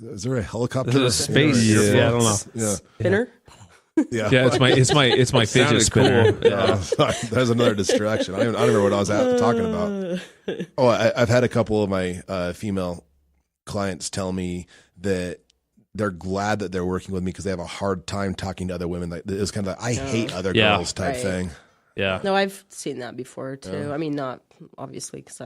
is there a helicopter? There's a space. Yeah, I don't know. Yeah. Spinner? Yeah, it's my fidget spinner. Cool. Yeah. There's another distraction. I don't remember what I was talking about. Oh, I've had a couple of my female clients tell me that they're glad that they're working with me because they have a hard time talking to other women. Like it's kind of like, I hate other girls type thing. Yeah. No, I've seen that before too. I mean, not obviously because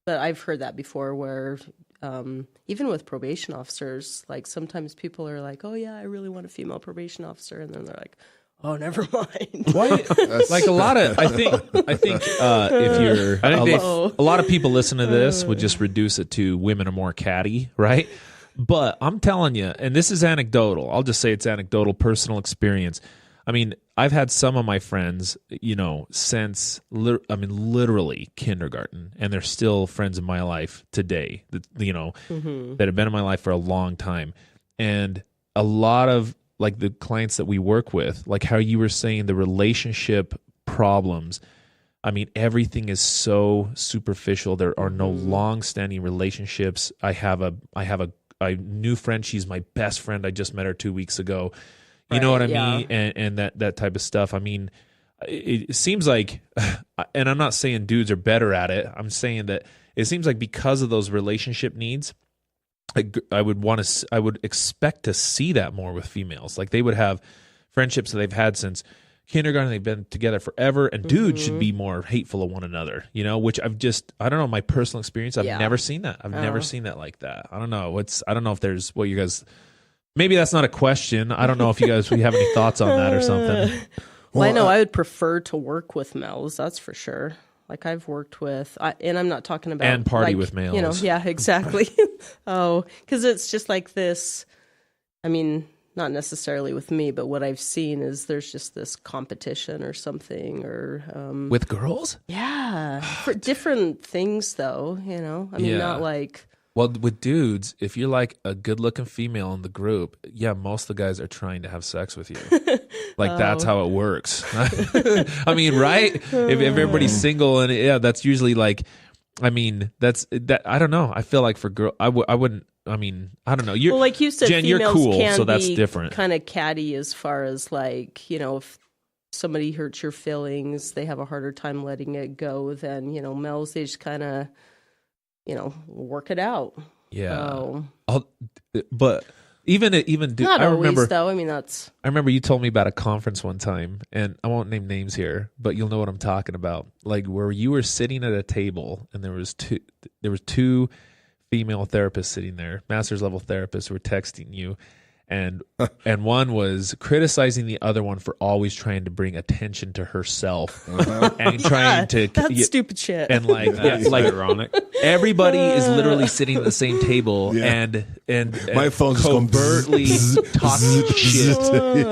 but I've heard that before where even with probation officers, like sometimes people are like, oh yeah, I really want a female probation officer. And then they're like, oh, never mind. Why? Like a lot of, I think if you're, a lot of people listen to this would just reduce it to women are more catty, right? But I'm telling you, and this is anecdotal. I'll just say it's anecdotal, personal experience. I mean, I've had some of my friends, since literally kindergarten, and they're still friends in my life today. That have been in my life for a long time, and a lot of like the clients that we work with, like how you were saying, the relationship problems. I mean, everything is so superficial. There are no long-standing relationships. I have a new friend. She's my best friend. I just met her 2 weeks ago. You know what I mean? And that type of stuff. I mean, it seems like, and I'm not saying dudes are better at it. I'm saying that it seems like because of those relationship needs, I would expect to see that more with females. Like they would have friendships that they've had since kindergarten. They've been together forever, and dudes should be more hateful of one another. Which I don't know. My personal experience, I've never seen that. I've never seen that like that. I don't know. I don't know if there's what you guys. Maybe that's not a question. I don't know if you guys have any thoughts on that or something. Well, I know I would prefer to work with males. That's for sure. Like I've worked with, and I'm not talking about and party with males. Yeah, exactly. Because it's just like this. I mean, not necessarily with me, but what I've seen is there's just this competition or something, or with girls. Yeah, for different things, though. I mean, not like. Well, with dudes, if you're like a good-looking female in the group, most of the guys are trying to have sex with you. Like that's how it works. I mean, right? If everybody's single, and that's usually like, I mean, that's that. I don't know. I feel like for girl, I wouldn't. I mean, I don't know. You're like you said, Jen, females you're cool, can so that's be different. Kind of catty as far as like if somebody hurts your feelings, they have a harder time letting it go than males. They just kind of. Work it out. Yeah. But even not I always remember, though. I mean, that's. I remember you told me about a conference one time, and I won't name names here, but you'll know what I'm talking about. Like where you were sitting at a table, and there was two female therapists sitting there, master's level therapists, who were texting you. And one was criticizing the other one for always trying to bring attention to herself and trying to that's stupid shit. And like like ironic. Everybody is literally sitting at the same table and my phone's covertly talking shit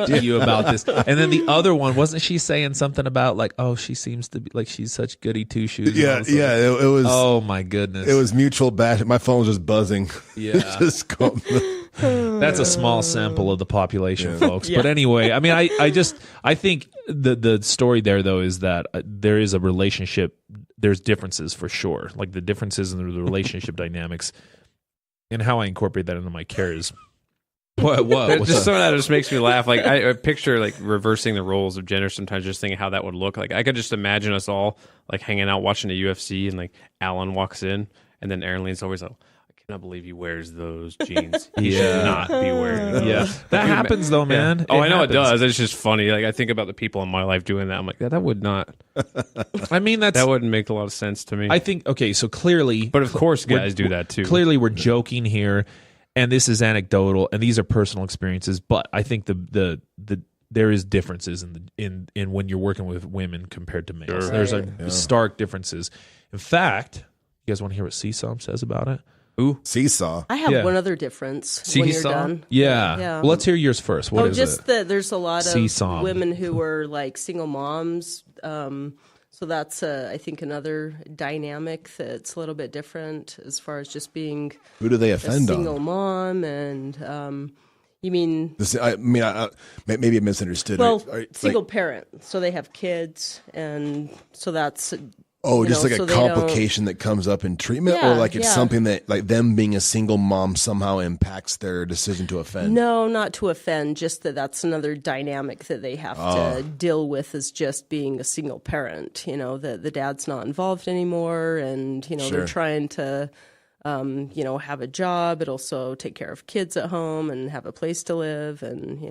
to you about this. And then the other one, wasn't she saying something about like, oh, she seems to be like she's such goody two shoes? Yeah, it was. Oh my goodness, it was mutual bash. My phone was just buzzing. Yeah, that's a small sample of the population, folks. But anyway, I mean, I think the story there though is that there is a relationship. There's differences for sure, like the differences in the relationship dynamics, and how I incorporate that into my care is. What? Just some of that just makes me laugh. Like I picture like reversing the roles of gender. Sometimes just thinking how that would look. Like I could just imagine us all like hanging out watching the UFC, and like Alan walks in, and then Aaron Lee's always like, I cannot believe he wears those jeans. He should not be wearing those. Yeah, that happens though, man. Oh, I know it does. It's just funny. Like I think about the people in my life doing that. I'm like, that would not. I mean, that wouldn't make a lot of sense to me. I think so clearly, but of course, guys do that too. Clearly, we're joking here, and this is anecdotal, and these are personal experiences. But I think the there is differences in when you're working with women compared to males. Sure. There's stark differences. In fact, you guys want to hear what Seesaw says about it? Ooh. Seesaw. I have one other difference when you're done. Yeah. Yeah. Well, let's hear yours first. What is just it? that there's a lot of Seesaw. women who are like single moms. So that's, I think, another dynamic that's a little bit different as far as just being Who do they a offend single on? mom. And you mean... maybe I misunderstood. Well, single parent. So they have kids. And so that's Oh, just like so a they don't- complication that comes up in treatment, or Yeah, like it's yeah. something that, like, them being a single mom somehow impacts their decision to offend. No, not to offend, just that's another dynamic that they have to deal with, is just being a single parent, that the dad's not involved anymore, and, Sure. they're trying to, have a job, but also take care of kids at home and have a place to live. And,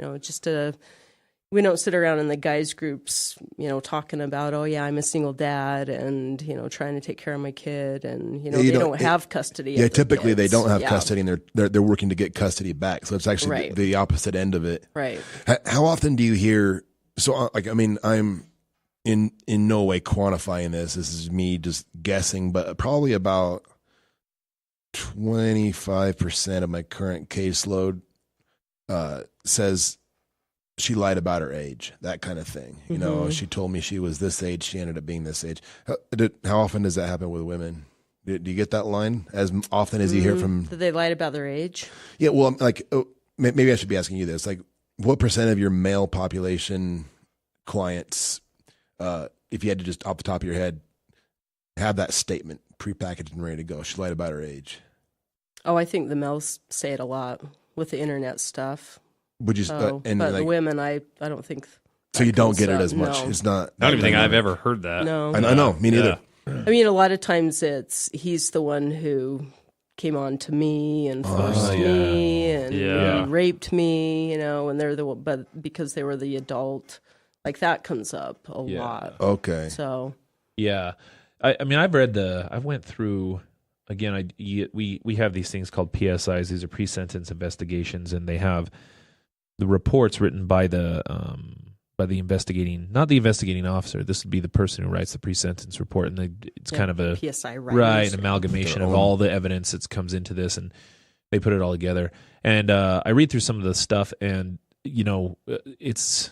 we don't sit around in the guys groups, talking about, oh yeah, I'm a single dad and, trying to take care of my kid. And, they don't have custody. Yeah, of their typically they kids. don't have Yeah. custody, and they're working to get custody back. So it's actually Right. the opposite end of it. Right. How often do you hear? So, like, I mean, I'm in no way quantifying this. This is me just guessing, but probably about 25% of my current caseload says she lied about her age, that kind of thing. She told me she was this age, she ended up being this age. How often does that happen with women? Do you get that line as often as you hear from? That they lied about their age? Yeah, well, like, maybe I should be asking you this. Like, what percent of your male population clients, if you had to just off the top of your head, have that statement prepackaged and ready to go? She lied about her age. Oh, I think the males say it a lot with the internet stuff. Would you? But the women, I don't think. So you don't get it up. as much. No. It's not. I don't even think I've ever heard that. No. I know. Me neither. I mean, a lot of times he's the one who came on to me and forced me and raped me, and they're the one, but because they were the adult, like that comes up a lot. Okay. So. Yeah. I mean, I went through, again, we have these things called PSIs. These are pre-sentence investigations, and they have the reports written by the investigating, not the investigating officer. This would be the person who writes the pre-sentence report, and it's kind of a PSI an amalgamation of all the evidence that comes into this, and they put it all together. And I read through some of the stuff, and it's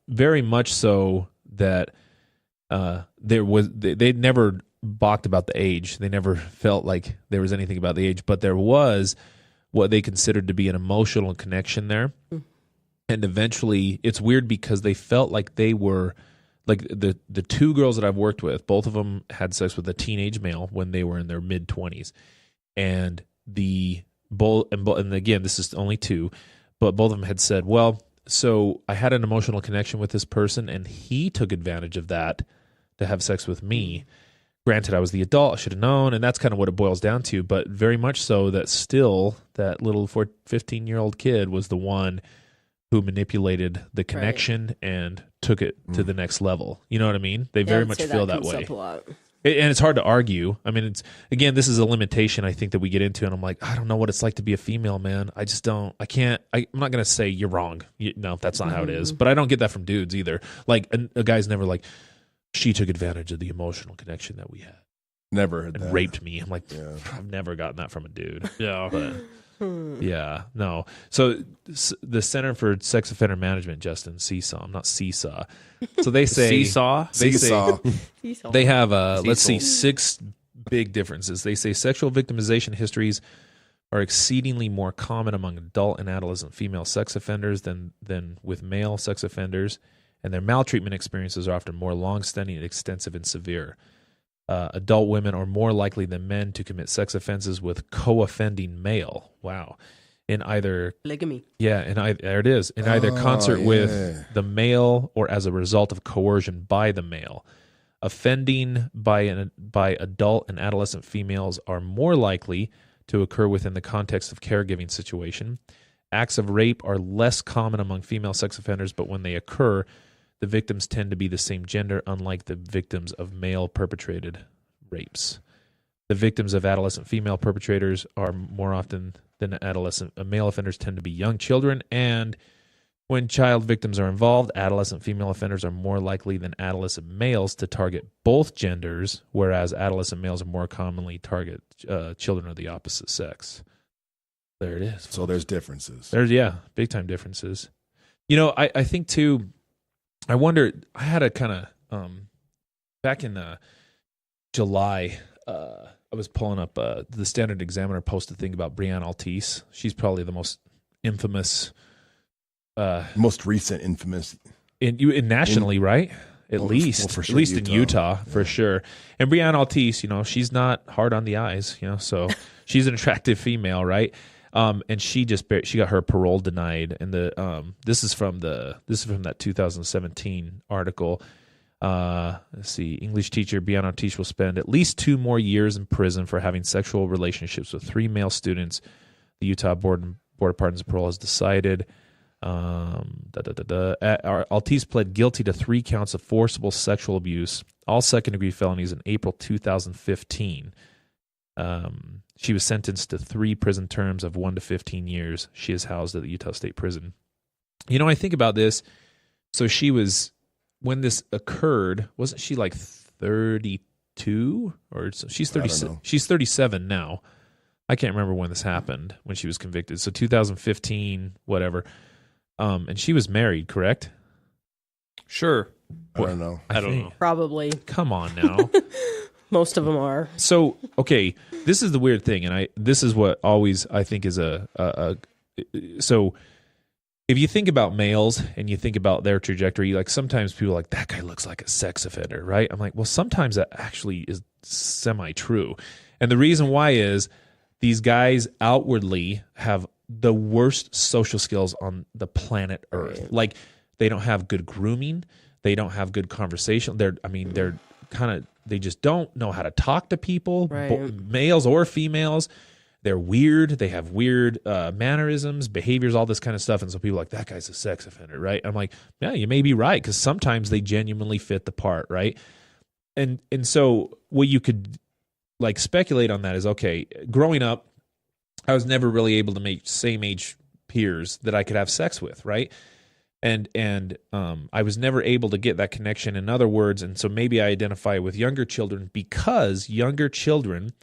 very much so that they never balked about the age. They never felt like there was anything about the age, but there was what they considered to be an emotional connection there. And eventually, it's weird because they felt like they were, like the two girls that I've worked with, both of them had sex with a teenage male when they were in their mid-20s. And and again, this is only two, but both of them had said, well, so I had an emotional connection with this person, and he took advantage of that to have sex with me. Granted, I was the adult, I should have known, and that's kind of what it boils down to, but very much so that still that little 15-year-old kid was the one who manipulated the connection and took it to the next level. You know what I mean? They very much feel that way. Up a lot. And it's hard to argue. I mean, this is a limitation I think that we get into, and I'm like, I don't know what it's like to be a female, man. I just don't, I'm not going to say you're wrong. No, that's not how it is. But I don't get that from dudes either. Like, a guy's never like, she took advantage of the emotional connection that we had. Never heard and that. Raped me. I'm like, I've never gotten that from a dude. Yeah. But yeah, no. So the Center for Sex Offender Management, Justin, Seesaw. I'm not Seesaw. So they say Seesaw. Seesaw. They have let's see, 6 big differences. They say sexual victimization histories are exceedingly more common among adult and adolescent female sex offenders than with male sex offenders, and their maltreatment experiences are often more long-standing, extensive, and severe. Adult women are more likely than men to commit sex offenses with co-offending male. Wow. In either polygamy. Yeah, there it is. In either concert with the male or as a result of coercion by the male. Offending by adult and adolescent females are more likely to occur within the context of caregiving situation. Acts of rape are less common among female sex offenders, but when they occur, the victims tend to be the same gender, unlike the victims of male-perpetrated rapes. The victims of adolescent female perpetrators are more often than adolescent male offenders tend to be young children, and when child victims are involved, adolescent female offenders are more likely than adolescent males to target both genders, whereas adolescent males are more commonly target children of the opposite sex. There it is. So there's differences. There's big-time differences. I think, too, I wonder, I had a kind of, back in July, I was pulling up, the Standard Examiner posted a thing about Brianne Altice. She's probably the most infamous. Most recent infamous. Nationally, right? at Well, least for at sure least in Utah. Utah for sure. And Brianna Altice, she's not hard on the eyes, so she's an attractive female, right? And she got her parole denied, and this is from that 2017 article. Let's see. English teacher Brianna Altice will spend at least 2 more years in prison for having sexual relationships with 3 male students. The Utah Board of Pardons and Parole has decided. Altice pled guilty to 3 counts of forcible sexual abuse, all second-degree felonies, in April 2015. She was sentenced to 3 prison terms of 1 to 15 years. She is housed at the Utah State Prison. I think about this. So she was, when this occurred, wasn't she like 32? Or she's 36. She's 37 now. I can't remember when this happened, when she was convicted. So 2015, whatever. And she was married, correct? Sure. I don't know. I don't know. Probably. Come on now. Most of them are. So, okay, this is the weird thing, and this is what always I think is so if you think about males and you think about their trajectory, like sometimes people are like, that guy looks like a sex offender, right? I'm like, well, sometimes that actually is semi-true. And the reason why is these guys outwardly have the worst social skills on the planet Earth. Right. Like, they don't have good grooming. They don't have good conversation. They're kind of, they just don't know how to talk to people, Right. Males or females. They're weird. They have weird mannerisms, behaviors, all this kind of stuff. And so people are like, that guy's a sex offender, right? I'm like, yeah, you may be right, because sometimes they genuinely fit the part, right? And so what you could like speculate on that is, okay, growing up, I was never really able to make same age peers that I could have sex with, right? And I was never able to get that connection, in other words, and so maybe I identify with younger children because younger children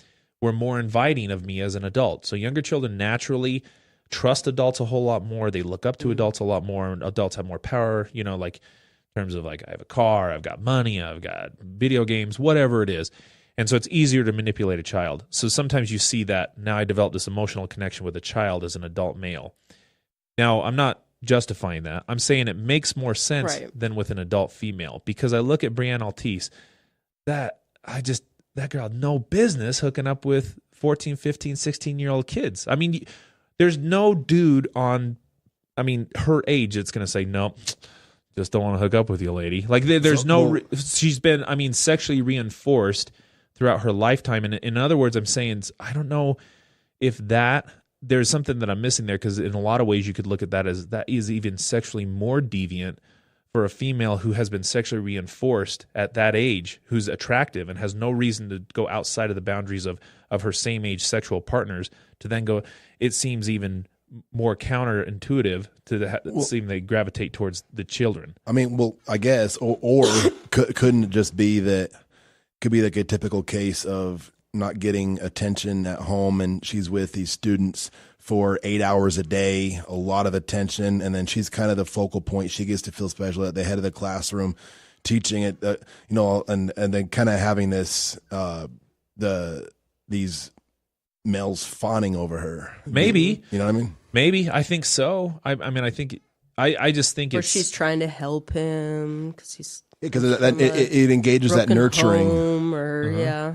were more inviting of me as an adult. So younger children naturally trust adults a whole lot more. They look up to adults a lot more, and adults have more power, like in terms of like, I have a car, I've got money, I've got video games, whatever it is. And so it's easier to manipulate a child. So sometimes you see that now I develop this emotional connection with a child as an adult male. Now, I'm not justifying that. I'm saying it makes more sense than with an adult female, because I look at Brianna Altice, that girl had no business hooking up with 14, 15, 16-year-old kids. I mean, there's no dude on, her age that's going to say, no, just don't want to hook up with you, lady. Like, there's she's been, sexually reinforced throughout her lifetime. And in other words, I'm saying, I don't know if there's something that I'm missing there, because in a lot of ways you could look at that as that is even sexually more deviant for a female who has been sexually reinforced at that age, who's attractive and has no reason to go outside of the boundaries of her same age sexual partners, to then go, it seems even more counterintuitive to seem they gravitate towards the children. I guess, or couldn't it just be that, could be like a typical case of not getting attention at home, and she's with these students for 8 hours a day, a lot of attention, and then she's kind of the focal point. She gets to feel special at the head of the classroom, teaching it, and then kind of having this these males fawning over her. Maybe. You know what I mean? Maybe. I think so. I just think Or she's trying to help him because he's... Because it engages that nurturing. Home or,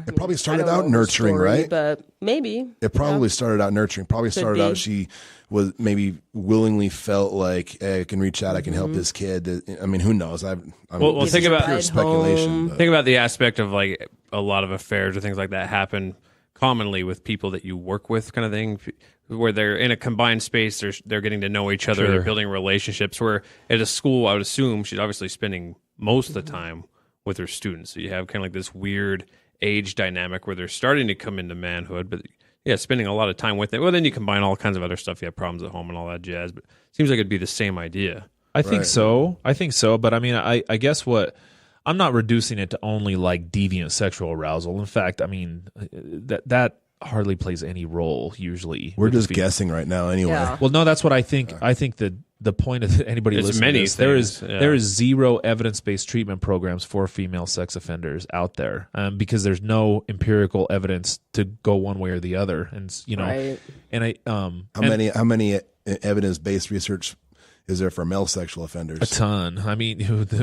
It probably started out nurturing, right? But maybe. It probably started out nurturing. Probably started out she was maybe willingly felt like, hey, I can reach out, I can help this kid. Who knows? Well, think about pure speculation. Think about the aspect of like a lot of affairs or things like that happen commonly with people that you work with, kind of thing, where they're in a combined space. They're getting to know each other. Sure. They're building relationships. Where at a school, I would assume she's obviously spending most of the time with her students. So you have kind of like this weird age dynamic where they're starting to come into manhood, but spending a lot of time with it. Well, then you combine all kinds of other stuff. You have problems at home and all that jazz, but it seems like it'd be the same idea. I think so. But I guess I'm not reducing it to only like deviant sexual arousal. In fact, that hardly plays any role usually. We're just guessing right now anyway. Yeah. Well, no, that's what I think. I think that the point of anybody listening to this, there is zero evidence-based treatment programs for female sex offenders out there, because there's no empirical evidence to go one way or the other. And Right. and how many evidence-based research is there for male sexual offenders? A ton. I mean,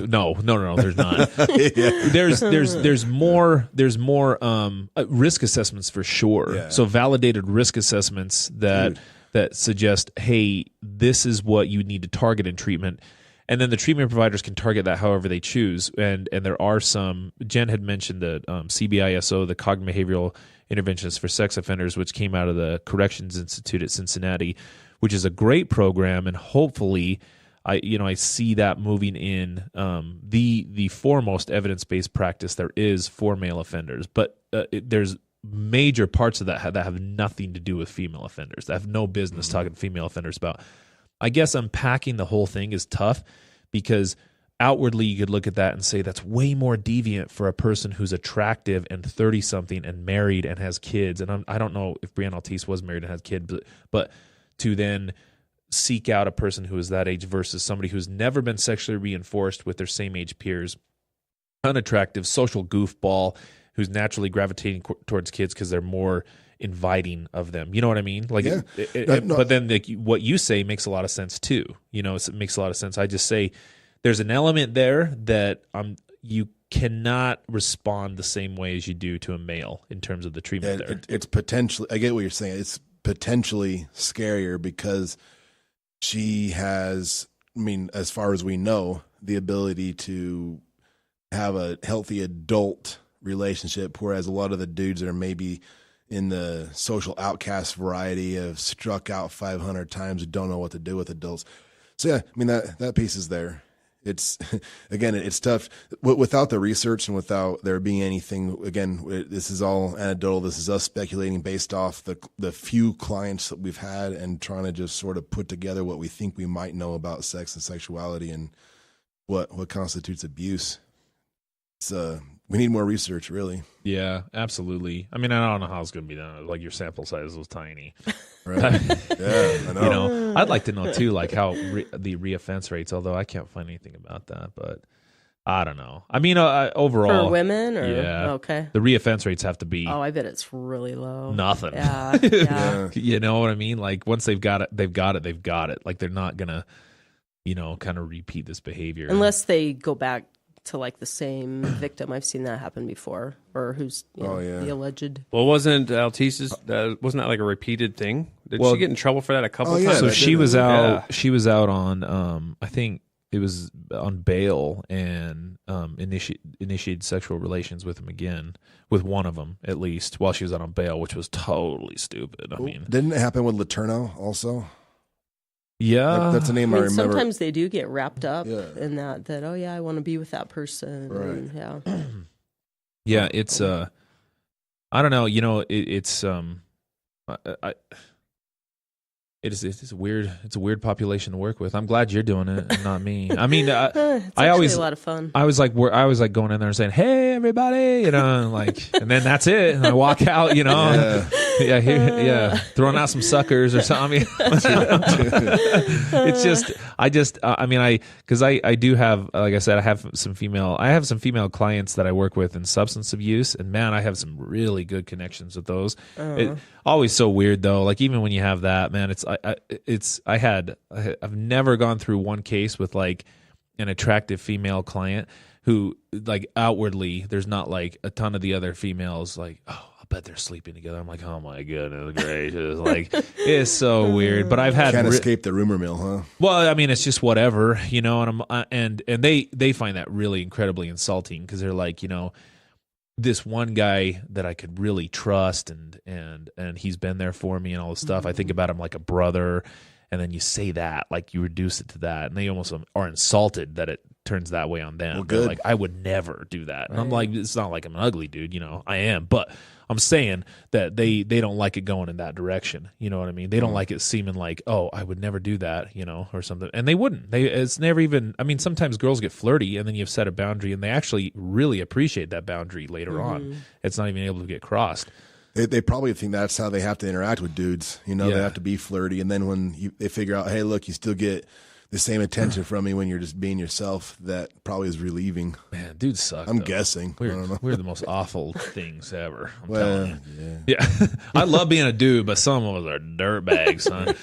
no, there's not. Yeah. There's more risk assessments for sure. Yeah. So validated risk assessments that suggest, hey, this is what you need to target in treatment. And then the treatment providers can target that however they choose. And there are some, Jen had mentioned the CBISO, the Cognitive Behavioral Interventions for Sex Offenders, which came out of the Corrections Institute at Cincinnati, which is a great program. And hopefully I see that moving in the foremost evidence-based practice there is for male offenders. But there's major parts of that have nothing to do with female offenders. That have no business talking to female offenders about. I guess unpacking the whole thing is tough because outwardly you could look at that and say that's way more deviant for a person who's attractive and 30-something and married and has kids. And I don't know if Brianna Altice was married and has kids, but to then seek out a person who is that age versus somebody who's never been sexually reinforced with their same age peers, unattractive, social goofball, who's naturally gravitating towards kids because they're more inviting of them. You know what I mean? Like, yeah. But then what you say makes a lot of sense too. It makes a lot of sense. I just say there's an element there that you cannot respond the same way as you do to a male in terms of the treatment there. It's potentially, I get what you're saying. It's potentially scarier because she has, as far as we know, the ability to have a healthy adult relationship, whereas a lot of the dudes that are maybe in the social outcast variety have struck out 500 times and don't know what to do with adults. So yeah, that piece is there. It's, again, it's tough without the research and without there being anything. Again, this is all anecdotal. This is us speculating based off the few clients that we've had and trying to just sort of put together what we think we might know about sex and sexuality and what constitutes abuse. It's we need more research, really. Yeah, absolutely. I don't know how it's going to be done. Like your sample size was tiny. Right. Yeah, I know. I'd like to know too, like how the reoffense rates. Although I can't find anything about that, but I don't know. Overall for women, or yeah, okay, the reoffense rates have to be. Oh, I bet it's really low. Nothing. Yeah, yeah. You know what I mean? Like once they've got it, they've got it. They've got it. Like they're not gonna, kind of repeat this behavior unless they go back to like the same victim. I've seen that happen before, or who's the alleged. Well, wasn't Altice's wasn't that like a repeated thing? Did she get in trouble for that a couple times? So she was out. Yeah. She was out on I think it was on bail and initiated sexual relations with him again, with one of them at least, while she was out on bail, which was totally stupid. Didn't it happen with Letourneau also? Yeah, that's a name I remember. Sometimes they do get wrapped up in that. Oh yeah, I want to be with that person. Right. And, yeah. Yeah, it's I don't know. It's it's a weird population to work with. I'm glad you're doing it and not me. It's actually a lot of fun. I was like going in there and saying, "Hey, everybody," and then that's it. And I walk out, throwing out some suckers or something. It's just, because I do have, like I said, I have some female clients that I work with in substance abuse, and man, I have some really good connections with those. It's always so weird though. Like even when you have that, man, I've never gone through one case with like an attractive female client who like outwardly there's not like a ton of the other females like, oh, I bet they're sleeping together. I'm like, oh my goodness gracious. Like it's so weird. But I've had can't escape the rumor mill, huh? Well, it's just whatever, and they find that really incredibly insulting because they're like, this one guy that I could really trust and he's been there for me and all this stuff. Mm-hmm. I think about him like a brother, and then you say that, like you reduce it to that, and they almost are insulted that it turns that way on them. Well, good. They're like, I would never do that. And I'm like, it's not like I'm an ugly dude, I am, but I'm saying that they don't like it going in that direction. You know what I mean? They don't like it seeming like, oh, I would never do that, or something. And they wouldn't. It's never even. Sometimes girls get flirty, and then you've set a boundary, and they actually really appreciate that boundary later on. It's not even able to get crossed. They probably think that's how they have to interact with dudes. They have to be flirty, and then when they figure out, hey, look, you still get the same attention from me when you're just being yourself. That probably is relieving. Man, dude sucks. I'm guessing. I don't know. We're the most awful things ever. I'm Well, telling you. Yeah. I love being a dude, but some of us are dirtbags, son.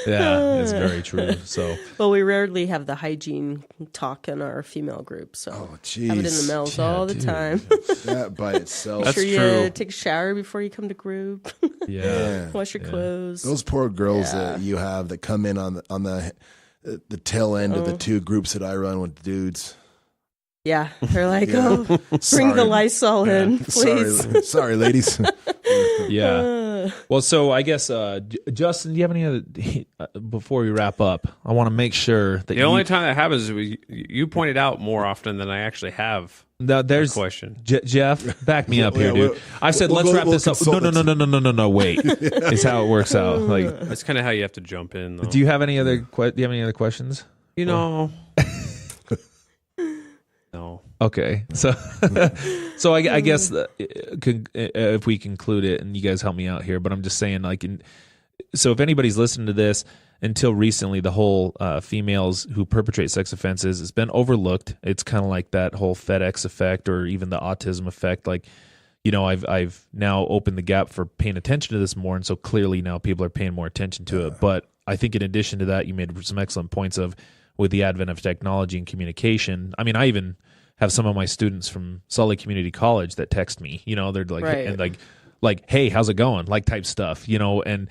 Yeah, it's very true. So, Well, we rarely have the hygiene talk in our female group, so Oh, have it in the males all the time. that by itself. That's Make sure true. you take a shower before you come to group. yeah. Wash your clothes. Those poor girls that you have that come in on the tail end of the two groups that I run with dudes. Yeah, they're like, oh, bring Sorry. the Lysol in, please. Sorry, ladies. Yeah. Well, so I guess, Justin, do you have any other, before we wrap up, I want to make sure that The only time that happens is you pointed out more often than I actually have. there's a question. Jeff, back me up here, Yeah, dude. I said, we'll let's go- wrap this up. we'll consult No, wait. Is how it works out. Like, That's kind of how you have to jump in, though. do you have any other, questions? You know. No. Okay, so I guess if we conclude it, and you guys help me out here, but I'm just saying, like, so if anybody's listening to this, until recently, the whole females who perpetrate sex offenses has been overlooked. It's kind of like that whole FedEx effect, or even the autism effect. Like, you know, I've now opened the gap for paying attention to this more, and so clearly now people are paying more attention to it. But I think in addition to that, you made some excellent points of, with the advent of technology and communication. I mean, I even have some of my students from Salt Lake Community College that text me, you know, they're like, Right. and like, hey, how's it going? Like, type stuff, you know, and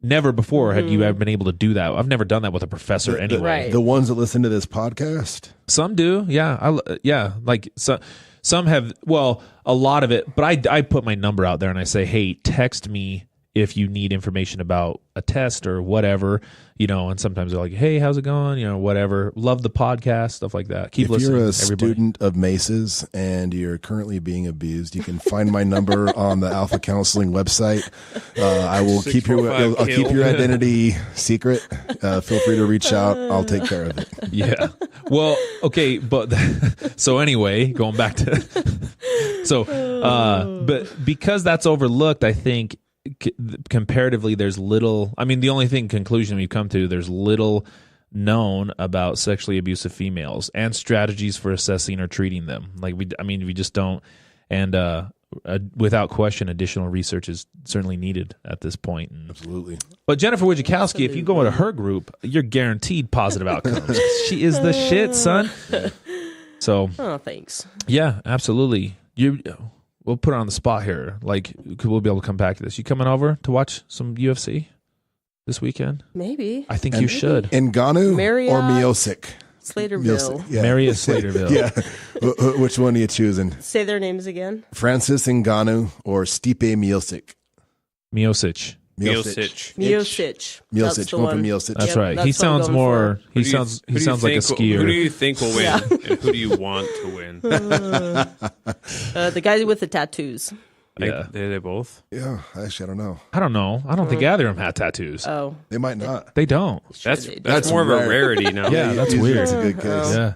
never before had you ever been able to do that. I've never done that with a professor anyway. Right. The ones that listen to this podcast. Some do. Yeah. Like, some have, well, a lot of it, but I put my number out there and I say, hey, text me if you need information about a test or whatever, you know, and sometimes they're like, hey, how's it going? You know, whatever. Love the podcast, stuff like that. Keep If listening. you're a everybody. student of Maces and you're currently being abused, you can find my number on the Alpha Counseling website. I will keep your 645 I'll keep your identity secret. Feel free to reach out. I'll take care of it. Yeah. Well, okay, but so anyway, going back to but because that's overlooked, I think comparatively there's little, I mean, the only conclusion we've come to, there's little known about sexually abusive females and strategies for assessing or treating them. Like, we just don't, and without question, additional research is certainly needed at this point. And, Absolutely. but Jennifer Wojciechowski, if you go into her group, you're guaranteed positive outcomes. She is the shit, son. So, Oh, thanks. yeah, absolutely. We'll put her on the spot here. Like, we'll be able to come back to this. You coming over to watch some UFC this weekend? Maybe. I think you should. Ngannou Marriott. or Miocic? Slaterville. Yeah. Marriott Slaterville. Yeah. Which one are you choosing? Say their names again. Francis Ngannou or Stipe Miocic? Miocic. Miocic. Miocic. That's Miocic. the Going for one. Miocic. That's Yep, right. He that's what I'm sounds going more. for. He sounds like a skier. Who do you think will win? Yeah. And who do you want to win? The guy with the tattoos. Yeah. They both. Yeah, actually, I don't know. I don't know. I don't think either of them had tattoos. Oh, They might not. They don't. That's they do. that's more of a rare. rarity now. Yeah, that's Usually weird. It's a good case. Yeah.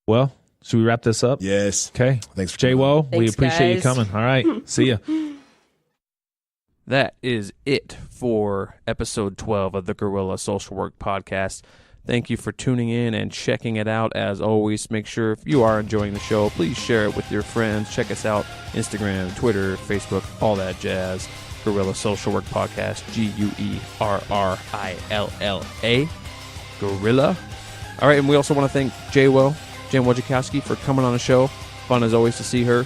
Well, should we wrap this up? Yes. Okay. Thanks for J-Wo, we Thanks, appreciate you guys. coming. All right. See ya. That is it for episode 12 of the Guerrilla Social Work Podcast. Thank you for tuning in and checking it out. As always, make sure if you are enjoying the show, please share it with your friends. Check us out, Instagram, Twitter, Facebook, all that jazz. Guerrilla Social Work Podcast, Guerrilla. Guerrilla. All right, and we also want to thank Jen Wojciechowski, for coming on the show. Fun as always to see her.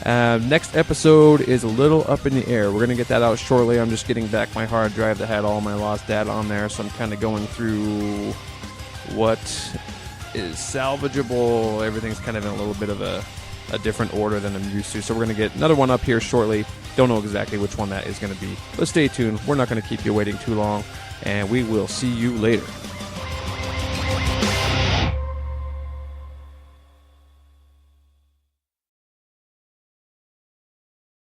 Next episode is a little up in the air. We're going to get that out shortly. I'm just getting back my hard drive that had all my lost data on there, so I'm kind of going through what is salvageable. Everything's kind of in a little bit of a different order than I'm used to, so we're going to get another one up here shortly. Don't know exactly which one that is going to be, but stay tuned. We're not going to keep you waiting too long, and we will see you later.